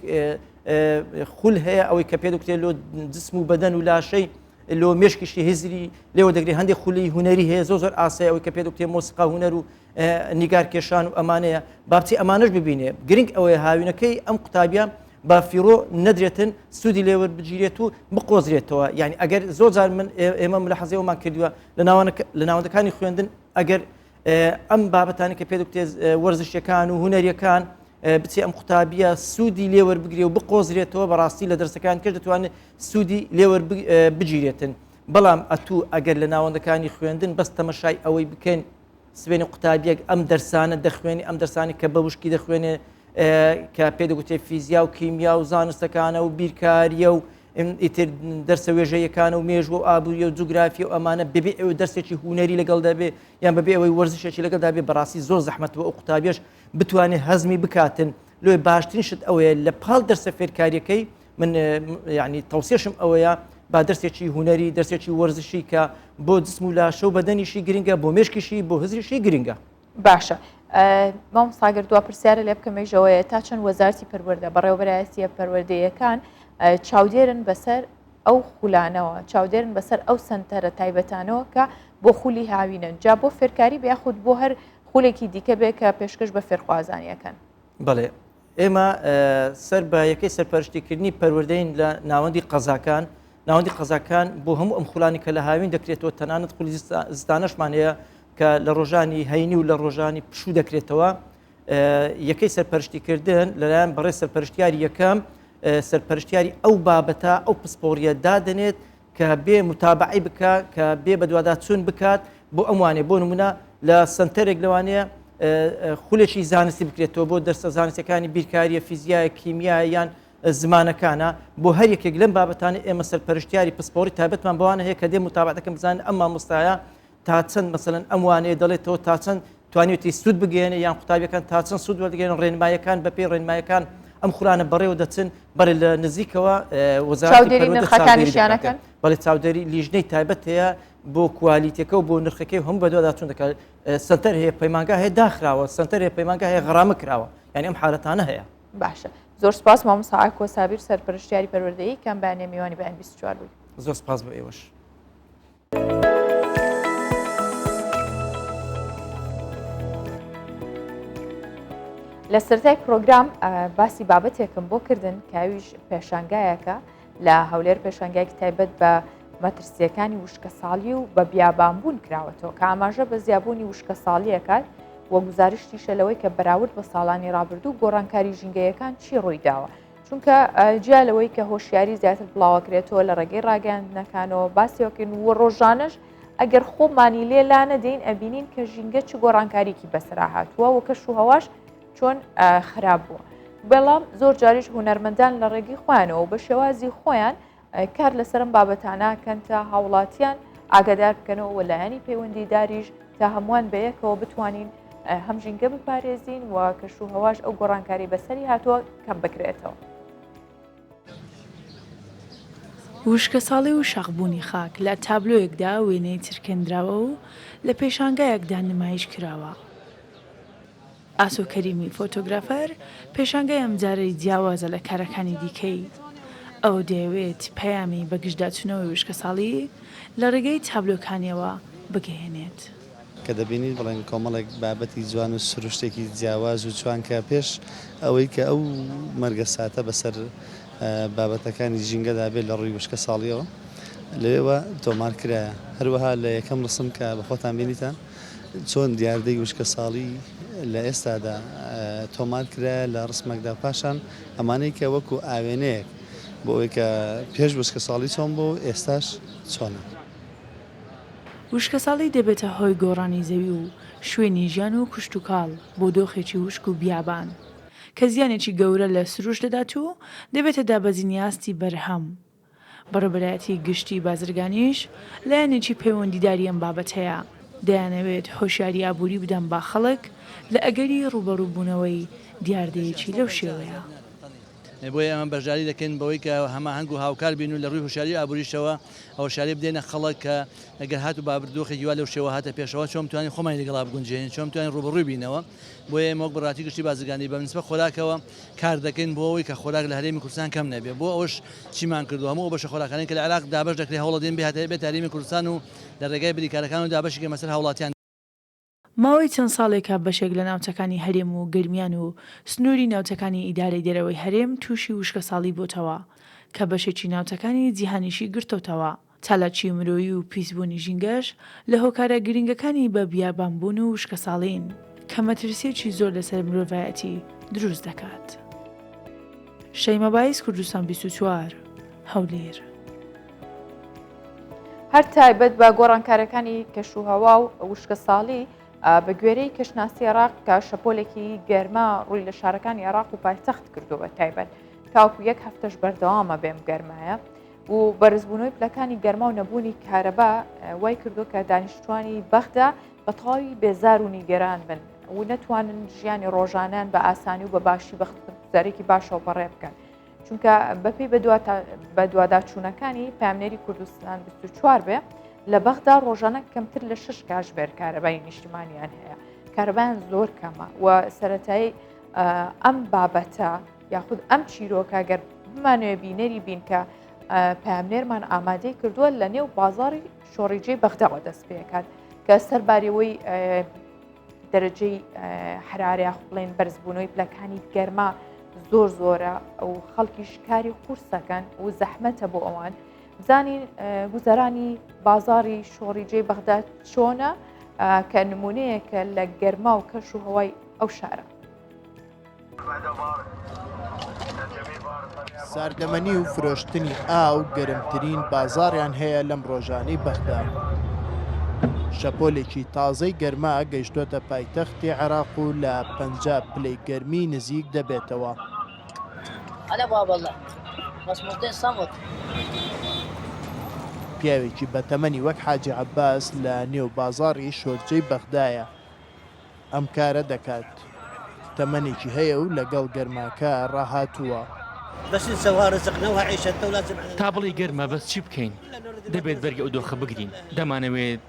S11: خول هەیە ئەوەی کە پێ دەکرێت لۆ جسم و بەدەن و لاشەی لۆ مێشکیشی هزری لێوە دەگرێت هەندێک خولی هوەری هەیە زۆر ئاسایی ئەوەی کە پێ دەکرێت مۆسیقا هوەر و نیگارکێشان و ئەمانەیە بابچی ئەمانش ببینێ گرنگ ئەوەیە هاوینەکەی ئەم قوتابیان با فیرۆ نەدرێتن سوودی لێوە بگیرێت و بقۆزرێتەوە یعنی ئەگەر زۆر جار من ئێمە لە حەزەوەمان کردووە لە ناوەندەکانی خوێندن ئەگەر ئەم بابەتانی کە پێ دەکرێت وەرزشیەکان و هوەریەکان بچێ ئەم قوتابیە سوودی لێوە بگرێ و بقۆزرێتەوە بەڕاستی لە دەرسەکان کرد دەتوانێت سوودی لێوە بگیرێتن بەڵام ئەتوو ئەگەر لە ناوەندەکانی خوێندن بەس تەمەشای ئەوەی بکەین سبێنی قوتابیەک ئەم دەرسانە دەخوێنی ئەم دەرسانی کە بە وشکی دەخوێنێ کە پێ دەگوتێ فیزیا و کیمیا و زانستەکانە و بیرکاریە و ئیتر دەرسە وێژەیەکانە و مێژوە و ئابووریە و جوگرافی و ئەمانە ببێ ئەوە دەرسێکی هوەری لەگەڵ دەبێ یان بەبێ ئەوەی وەرزشێکی لەگەڵ دەبێ بەڕاستی زۆر زەحمەتەوە ئەو قوتابیەش بتوانێت هەزمی بکاتن لۆی باشترین شت ئەوەیە لە پاڵ دەرسە فێرکاریەکەی من یعنی تەوسێشم ئەوەیە با دەرسێکی هوەری دەرسێکی وەرزشی کە بۆ جسم و لاشە و بەدەنیشی گرنگە بۆ مێشکیشی بۆ هزریشی گرنگە
S1: باشە مامۆستاگەر دوا پرسیارە لێ بکەمەژەوەیە تا چەند وەزارتی پەروەردە بەڕێوەبەرایەتیە پەروەردەیەکان چاودێرن بەسەر ئەو خولانەوە چاودێرن بەسەر ئەو سنتەرە تایبەتانەوە کە بۆ خولی هاوینن جا بۆ فێرکاری بیاخود بۆ هەر خولێکی دیکە بێ کە پێشکەش بە فێرخوازانیەکەن
S11: بەڵێ ئێمە سەر بە یەکەی سەرپەرشتیکردنی پەروەردەین لە ناوەندی قەزاکان ناوەندی قەزاکان بۆ هەموو ئەم خولانی کە لە هاوین دەکرێتەوە تەنانەت خولی زستانەشمان هەیە کە لە ڕۆژانی هەینی و لە ڕۆژانی پشوو دەکرێتەوە یەکەی سەرپەرشتیکردن لەلایەن بەڕێ سەرپەرشتیاری یەکەم سەرپەرشتیاری ئەو بابەتە ئەو پسپۆریە دادنێت کە بێ متابعی بکە کە بێ بە دوواداچوون بکات بۆ ئەموانێ بۆ نمونە لە سنتەرێک لەوانەیە خولێکی زانستی بکرێتەوە بۆ دەرسە زانستەکانی بیرکاریە فیزیایە کیمیا یان زمانەکانە بۆ هەر یەکێک لەم بابەتانی ئێمە سەرپەرشتیاری پسپۆری تایبەتمان بەوانە هەیە کە دێ متابعەکەم بزانن ئەم مامۆستایە تا چەند مەسەلەن ئەم وانەیە دەڵێتەوە تا چەند توانێتی سوود بگەێنێ یان قوتابیەکان تا چەند سوود وەرگێنن ڕێنمایەکان بەپێی ڕێنمایەکان ئەم خولانە بەڕێوە دەچن بەرە لە نزیکەوە
S1: وەزارەتی
S11: بەڵێ چاودێری لیژنەی تایبەت هەیە بۆ کوالیتەکە و بۆ نرخەکەی هەموو بەدواداچوون دەکات سنتەر هەیە پەیمانگا هەیە داخراوە سنتەر هەیە پەیمانگا هەیە غەرامە کراوە یعنی ئەم حالەتانە هەیە
S1: باشە زۆر سپاس مامۆستا کۆسابیر سەرپەرشتیاری پەروەردەیی کەم بەیانیە میوانی بەیان 24 بووی
S11: زۆر سپاس بە ئێوەش
S1: لە سەرەتای پرۆگرام باسی بابەتێکم بۆ کردن کاویش پێشانگایەکە لە هەولێر پێشانگایەکی تایبەت بە مەترسیەکانی وشکە ساڵی و بە بیابانبوون کراوەتەوە کە ئاماژە بە زیابوونی وشکە ساڵیەکات وە گزارشتیشە لەوەی کە بەراورد بە ساڵانی ڕابردوو گۆڕانکاری ژینگەیەکان چی ڕوویداوە چونکە جیا لەوەی کە هۆشیاری زیاتر بڵاوەکرێتەوە لە ڕێگەی ڕاگەاندنەکانەوە باسیەکەن وە ڕۆژانەش ئەگەر خۆمانی لێ لا نەدەین ئەبینین کە ژینگە چ گۆڕانکاریکی بەسرا هاتووە و کەش و هەواش چۆن خراپ بووە بەڵام زۆر جاریش هونەرمەندان لە ڕێگەی خۆیانەوە بە شێوازی خۆیان کار لەسەرم بابەتانەکەن تا هاوڵاتیان ئاگادار بکەنەوە وەلایەنی پەیوەندی داریش تا هەمووان بەیەکەوە بتوانین هەم ژینگە بپارێزین و کەش و هەواش ئەو گۆڕانکاری بەسەری هاتووە کەم بکرێتەوە.
S12: وشکە ساڵی و شەقبوونی خاک لە تابلۆیەکدا وێنەی چرکێنراوە و لە پێشانگایەکدا نمایش کراوە. ئاسۆ کەریمی فۆتۆگرافەر پێشانگای ئەم جارەی جیاوازە لە کارەکانی دیکەی ئەو دەیەوێت پەیامی بەگشتداچوونەوەی وشکە ساڵی لە ڕێگەی تابلۆکانیەوە بگەهێنێت.
S13: کە دەبینیت بڵێن کۆمەڵێک بابەتی جوان و سروشتێکی جیاواز و جوان کە پێش ئەوەی کە ئەو مەرگە ساتە بەسەر بابەتەکانی ژینگەدا بێت لە ڕووی وشکە ساڵیەوە لەوێوە تۆمار کرایە هەروەها لە یەکەم ڕسم کە بە خۆتان بینیتان چۆن دیاردەی وشکە ساڵی لە ئێستادا تۆمار کرایە لە ڕسمێکدا پاشان ئەمانەی کە وەکو ئاوێنەیەک بۆ ئەوەی کە پێش وشکە ساڵی چۆن بۆ ئێستاش چۆنە.
S12: وشکە ساڵی دەبێتە هۆی گۆڕانی زەوی و شوێنی ژیان و کوشت و کاڵ بۆ دۆخێکی وشک و بیابان کە زیانێکی گەورە لە سروش دەدات و دەبێتە دابەزینی ئاستی بەرهەم. بەڕێوەبەرایەتی گشتی بازرگانیش لایەنێکی پەیوەندیداری ئەم بابەت هەیە دەیانەوێت هۆشیاری ئابووری بدەن با خەڵک لە ئەگەری ڕوبەڕووبوونەوەی دیاردەیەکی لەو شێوەیە.
S14: بۆیە ئەمە بەشداری دەکەین بەوەی کە هەمە هەنگ و هاوکار بین و لە ڕووی هوشاری ئابووریشەوە ئەو شاری بدێنە خەڵک کە ئەگەر هات و بابردۆخێکی وا لەو شێوە هاتە پێشەوە چۆن توانین خۆمان لەگەڵا بگونجێن چۆن توانین ڕوبڕووی بینەوە بۆیە ئێمە وەک بڕاتی گشتی بازرگانی بەنسبە خۆراکەوە کار دەکەین بۆ ئەوەی کە خۆراک لە هەرێمی کوردستان کەم نەبێ بۆ ئەوش چیمان کردو هەموو بەشە خۆراکانی کە لە عێراق دابەش دەکرێت هەوڵ دێن بێت هەرێمی کوردستان و لە ڕێگای بریکارەکان و دابەشێکی مەسەر هاوڵاتیان
S12: ماوەی چەند ساڵێکە بەشێک لە ناوچەکانی هەرێم و گرمیان و سنووری ناوچەکانی ئیدارەی دەرەوەی هەرێم تووشی وشکە ساڵی بۆتەوە کە بەشێکی ناوچەکانی جیهانیشی گرتوتەوە چالاکی مرۆیی و پیسبوونی ژینگەش لە هۆکارە گرنگەکانی بە بیابانبوون و وشکە ساڵین کە مەترسیەکی زۆر لەسەر مرۆڤایەتی دروست دەکات. شەیمە بایس کوردستان 24 هەولێر.
S1: هەر تایبەت بە گۆڕانکارەکانی کەشوهەوا و وشکە ساڵی بە گوێرەی کەشناسی عێراق کە شەپۆلێکی گەرمە ڕووی لە شارەکانی عێراق و پایتەخت کردووە تایبەت تاوکو یەک هەفتەش بەردەوامە بێم گەرمایە و بەرزبوونەوەی پلەکانی گەرما و نەبوونی کارەبا وای کردو کە دانیشتوانی بەغدا بە تەواوی بێزار و نیگەران بن و نەتوانن ژیانی ڕۆژانیان بە ئاسانی و بە باشی بەختگوزارێکی باشەوە بەڕێ بکەن چونکە بەپێی بە دوواداچوونەکانی پامنێری کوردستان 24 بێ لە بەغدا ڕۆژانە کەمتر لە 6 کاتژمێر کارەبای نیشتیمانیان هەیە کارەبایان زۆر کەمە و سەرەتایی ئەم بابەتە یاخود ئەم چیرۆکە گەر بمانوێ بینەری بین کە پامنێرمان ئامادەی کردووە لە نێو بازاڕی شۆڕیجێی بەغداوە دەست پێکات کە سەربارەوەی دەرەجەی حرارەیە بڵێن بەرزبوونەوەی پلەکانی گەرما زۆر زۆرە و خەڵکیش کاری قورسەکەن و زەحمەتە بۆ ئەوان بزانین گوزەرانی بازاری شۆڕیجێی بەغدا چۆنە کە نمونەیەکە لە گەرما و کەش و هەوای ئەو شارە.
S15: ساردەمەنی و فرۆشتنی ئاو گەرمترین بازاڕیان هەیە لەم ڕۆژانەی بەغدا. شەپۆلێکی تازەی گەرما گەیشتۆتە پایتەختی عێراق و لە 50 پلەی گەرمی نزیک دەبێتەوە. پیاوێکی بەتەمەنی وەک حاجی عەباس لە نێو بازاڕی شۆرجەی بەغدایە. ئەم کارە دەکات. تەمەنێکی هەیە و لەگەڵ گەرماکە ڕاهاتووە.
S16: تا بڵی گەرمە بەس چی بکەین؟ دەبێت بەرگە ئەو دۆخە بگرین. دەمانەوێت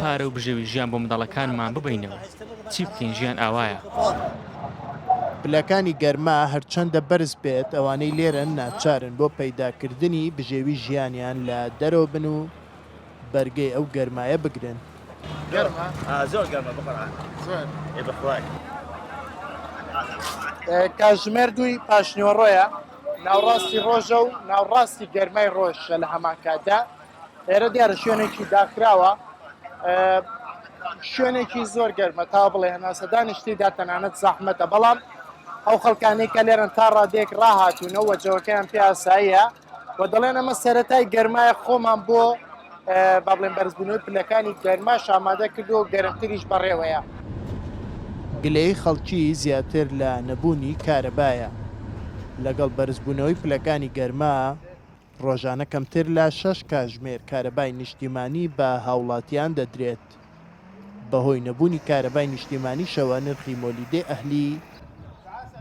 S16: پارە و بژێوی ژیان بۆ منداڵەکانمان ببینەوە. چی بکەین ژیان ئاوایە.
S15: پلەکانی گەرما هەرچەندە بەرز بێت ئەوانەی لێرن ناچارن بۆ پەیداکردنی بژێوی ژیانیان لە دەرەوە بن و بەرگەی ئەو گەرمایە بگرن.
S17: زۆر گەرمە بخڕای.
S15: کاتژمێر دوی پاشنیوەڕۆیە ناوڕاستی ڕۆژە و ناوڕاستی گەرمای ڕۆژە لە هەمان کاتدا ئێرە دیارە شوێنێکی داخراوە شوێنێکی زۆر گەرمە تا بڵێ هەناسە دانیشتیدا تەنانەت زەحمەتە بەڵام ئەو خەڵکانەی کە لێرن تا ڕادێک ڕاهاتوونەوە جەوەکەیان پیاساییە و دەڵێن ئەمە سەرەتای گەرمایە خۆمان بۆ با بڵێن بەرزبوونەوەی پلەکانی گەرماش ئامادە کردو و گەرمتریش بەڕێوەیە. گلەی خەڵکی زیاتر لە نەبوونی کارەبایە لەگەڵ بەرزبوونەوەی پلەکانی گەرما ڕۆژانە کەمتر لە 6 کاتژمێر کارەبای نیشتیمانی بە هاوڵاتیان دەدرێت. بەهۆی نەبوونی کارەبای نیشتیمانیشەوە نرخی مۆلیدەی ئەهلی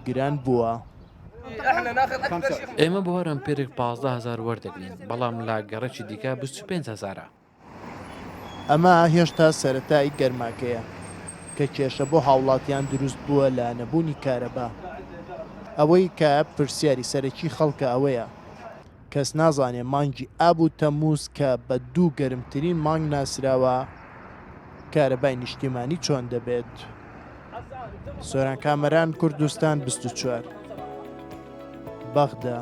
S15: گران بووە.
S16: ئێمە بۆ هەرم پێرێک 15,000 وەردەگرین بەڵام لا گەڕێکی دیکە 25,000.
S15: ئەمە هێشتا سەرەتای گەرماکەیە کە کێشە بۆ هاوڵاتیان دروست بووە لە نەبوونی کارەبا. ئەوەی کە پرسیاری سەرەکی خەڵکە ئەوەیە کەس نازانێ مانگی ئاب و تەمووز کە بە 2 گەرمترین مانگ ناسراوە کارەبای نیشتیمانی چۆن دەبێت. سۆران کامەران کوردستان 24 بەغدا.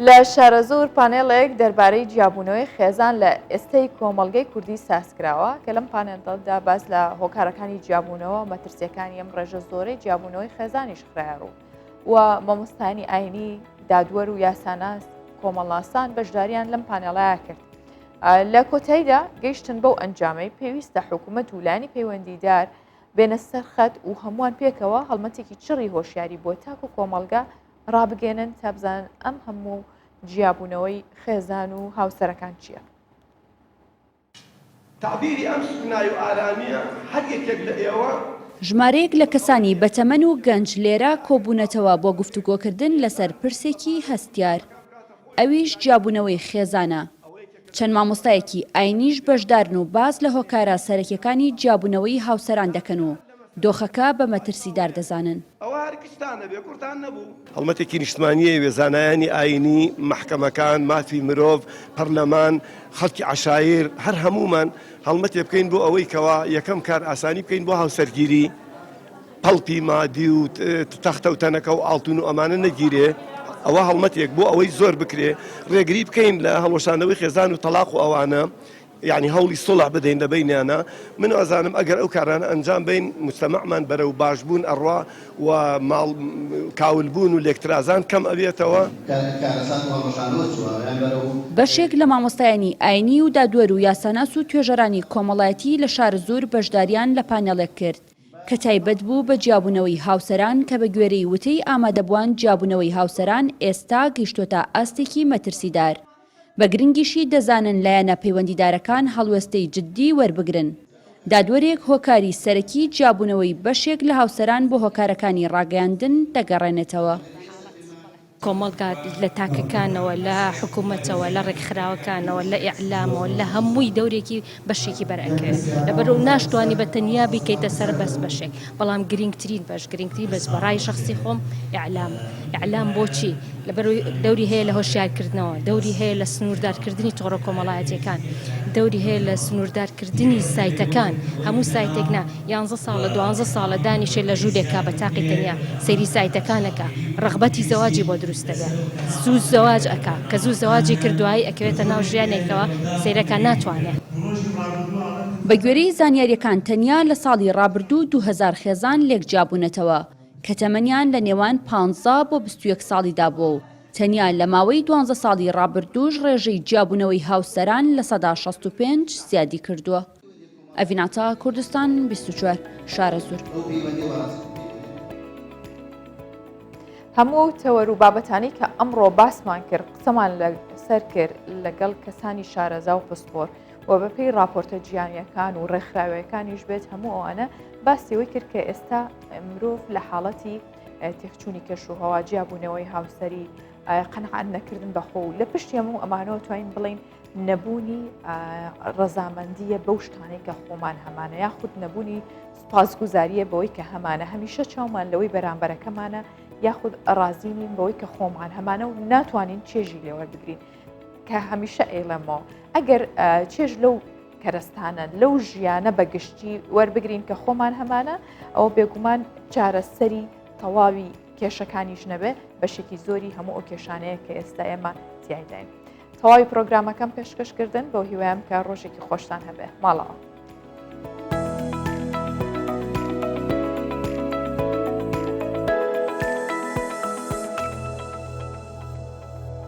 S1: لە شارە زۆر پانێڵێک دەربارەی جیابوونەوەی خێزان لە ئێستەی کۆمەڵگەی کوردی سازکراوە کە لەم پانێڵدا باس لە هۆکارەکانی جیابوونەوە مەترسیەکانی ئەم ڕێژە زۆرەی جیابوونەوەی خێزانیش خڕایڕوو و مامۆستانی ئاینی دادوەر و یاساناس کۆمەڵاسان بەشداریان لەم پانێڵەیە کرد. لە کۆتاییدا گەیشتن بەو ئەنجامەی پێویستە حکوومەت و لانی پەیوەندیدار بێنە سەرخەت و هەمووان پێکەوە هەڵمەتێکی چڕی هۆشیاری بۆ تاک و کۆمەڵگە ڕابگەێنن تا بزانن ئەم هەموو جیابوونەوەی خێزان و هاوسەرەکان چییە.
S18: تعبیری ئەم سکنای و ئارامیە هەر یەکێک لە ئێوە ژمارەیەک لە کەسانی بەتەمەن و گەنج لێرە کۆبوونەتەوە بۆ گفتوگۆکردن لەسەر پرسێکی هەستیار. ئەویش جیابوونەوەی خێزانە. چەند مامۆستایەکی ئاینیش بەشدارن و باز لە هۆکارە سەرەکیەکانی جیابوونەوەی هاوسەران دەکەن و دۆخەکە بە مەترسیدار دەزانن.
S19: هەڵمەتێکی نیشتمانیە وێزانایانی ئاینی محکەمەکان مافی مرۆڤ پەرلەمان خەڵکی عشایر هەر هەمومان هەڵمەتێ بکەین بۆ ئەوەی کەوا یەکەم کار ئاسانی بکەین بۆ هاوسەرگیری پەڵپی مادی و تەختە و تەنەکە و ئاڵتون و ئەمانە نەگیرێ. ئەوە هەڵمەتێک بۆ ئەوەی زۆر بکرێ ڕێگری بکەین لە هەڵۆشانەوەی خێزان و تەلاق و ئەوانە یعنی هەوڵی سڵح بدەین لە بینیانە. من ئازانم ئەگەر ئەو کارانە ئەنجام بین مجتەمەعمان بەرەو باشبوون ئەڕوا و کاولبوون و لێکترازان کەم ئەبێتەوە.
S18: بەشێک لە مامۆستایانی ئاینی و دادوەر و یاساناس و توێژەرانی کۆمەڵایەتی لە شار زۆر بەشداریان لە پانێڵێک کرد کە تایبەت بوو بە جیابوونەوەی هاوسەران کە بە گوێرەی وتەی ئامادەبووان جیابوونەوەی هاوسەران ئێستا گەیشتۆتە ئاستێکی مەترسیدار. بە گرنگیشی دەزانن لایەنە پەیوەندیدارەکان هەڵوێستەی جددی وەربگرن. دادوەرێک هۆکاری سەرەکی جیابوونەوەی بەشێک لە هاوسەران بۆ هۆکارەکانی ڕاگەیاندن دەگەڕێنێتەوە.
S20: کۆمەڵگات لە تاکەکانەوە لە حکوومەتەوە لە ڕێکخراوەکانەوە لە ئیعلامەوە لە هەمووی دەورێکی بەشێکی بەرەکرد لەبەرەوە ناشتوانی بە تەنیا بیکەیتە سەر بەس بەشێک بەڵام گرنگترین گرنگترین بەس بەڕای شخصی خۆم ئیعلام بۆچی لەبەرەوەی دەوری هەیە لە هۆشیارکردنەوە دەوری هەیە لە سنووردارکردنی تۆڕە کۆمەڵایەتیەکان دەوری هەیە لە سنووردارکردنی سایتەکان هەموو سایتێک نا 11 ساڵە 12 ساڵە دانیشێ لە ژوورێکا بە تاقی تەنیا سەیری سایتەکانەکە ڕغبەتی زەواجی بۆ دروست دەبێت زوو زەواج ئەکا کە زوو زەواجی کردوایی ئەکەوێتە ناو ژیانێکەوە سەیرەکە ناتوانێت.
S18: بە گوێرەی زانیاریەکان تەنیا لە ساڵی ڕابردوو 2000 خێزان لێک جیابوونەتەوە کە تەمەنیان لە نێوان 15 بۆ 21 ساڵیدا بوو و تەنیا لە ماوەی 12 ساڵی ڕابردووش ڕێژەی جیابوونەوەی هاوسەران لە 65 زیادی کردووە. ئەڤیناتا کوردستان 24 شارە زۆر.
S1: هەموو تەوەر و بابەتانی کە ئەمڕۆ باسمان کرد قسەمان لەسەر کرد لەگەڵ کەسانی شارەزا و پسپۆر و بەپێی راپۆرتە جیانیەکان و ڕێکخراوەکانیش بێت هەموو ئەوانە باسیەوەی کرد کە ئێستا مرۆڤ لە حاڵەتی تێکچوونی کەشوهەوا جیابوونەوەی هاوسەری قەنەعات نەکردن بەخۆ و لە پشتی هەموو ئەمانەوە توانین بڵین نەبوونی ڕەزامەندیە بەو شتانەی کە خۆمان هەمانە یاخود نەبوونی سوپاسگوزاریە بەوەی کە هەمانە هەمیشە چاومان لەوەی بەرامبەرەکەمانە یاخود ڕازینین بەوەی کە خۆمان هەمانە و ناتوانین چێژی لێوە بگرین کە هەمیشە ئێڵەمەوە ئەگەر چێژ لەو کەرەستانە لەو ژیانە بەگشتی وەربگرین کە خۆمان هەمانە ئەوە بێگومان چارەسەری تەواوی کێشەکانیش نەبێ بەشێکی زۆری هەموو ئەو کێشانەیە کە ئێستا ئێمە تیایداین. تەواوی پرۆگرامەکەم پێشکەشکردن بۆ هیوایم کە ڕۆژێکی خۆشتان هەبێ ماڵەوە.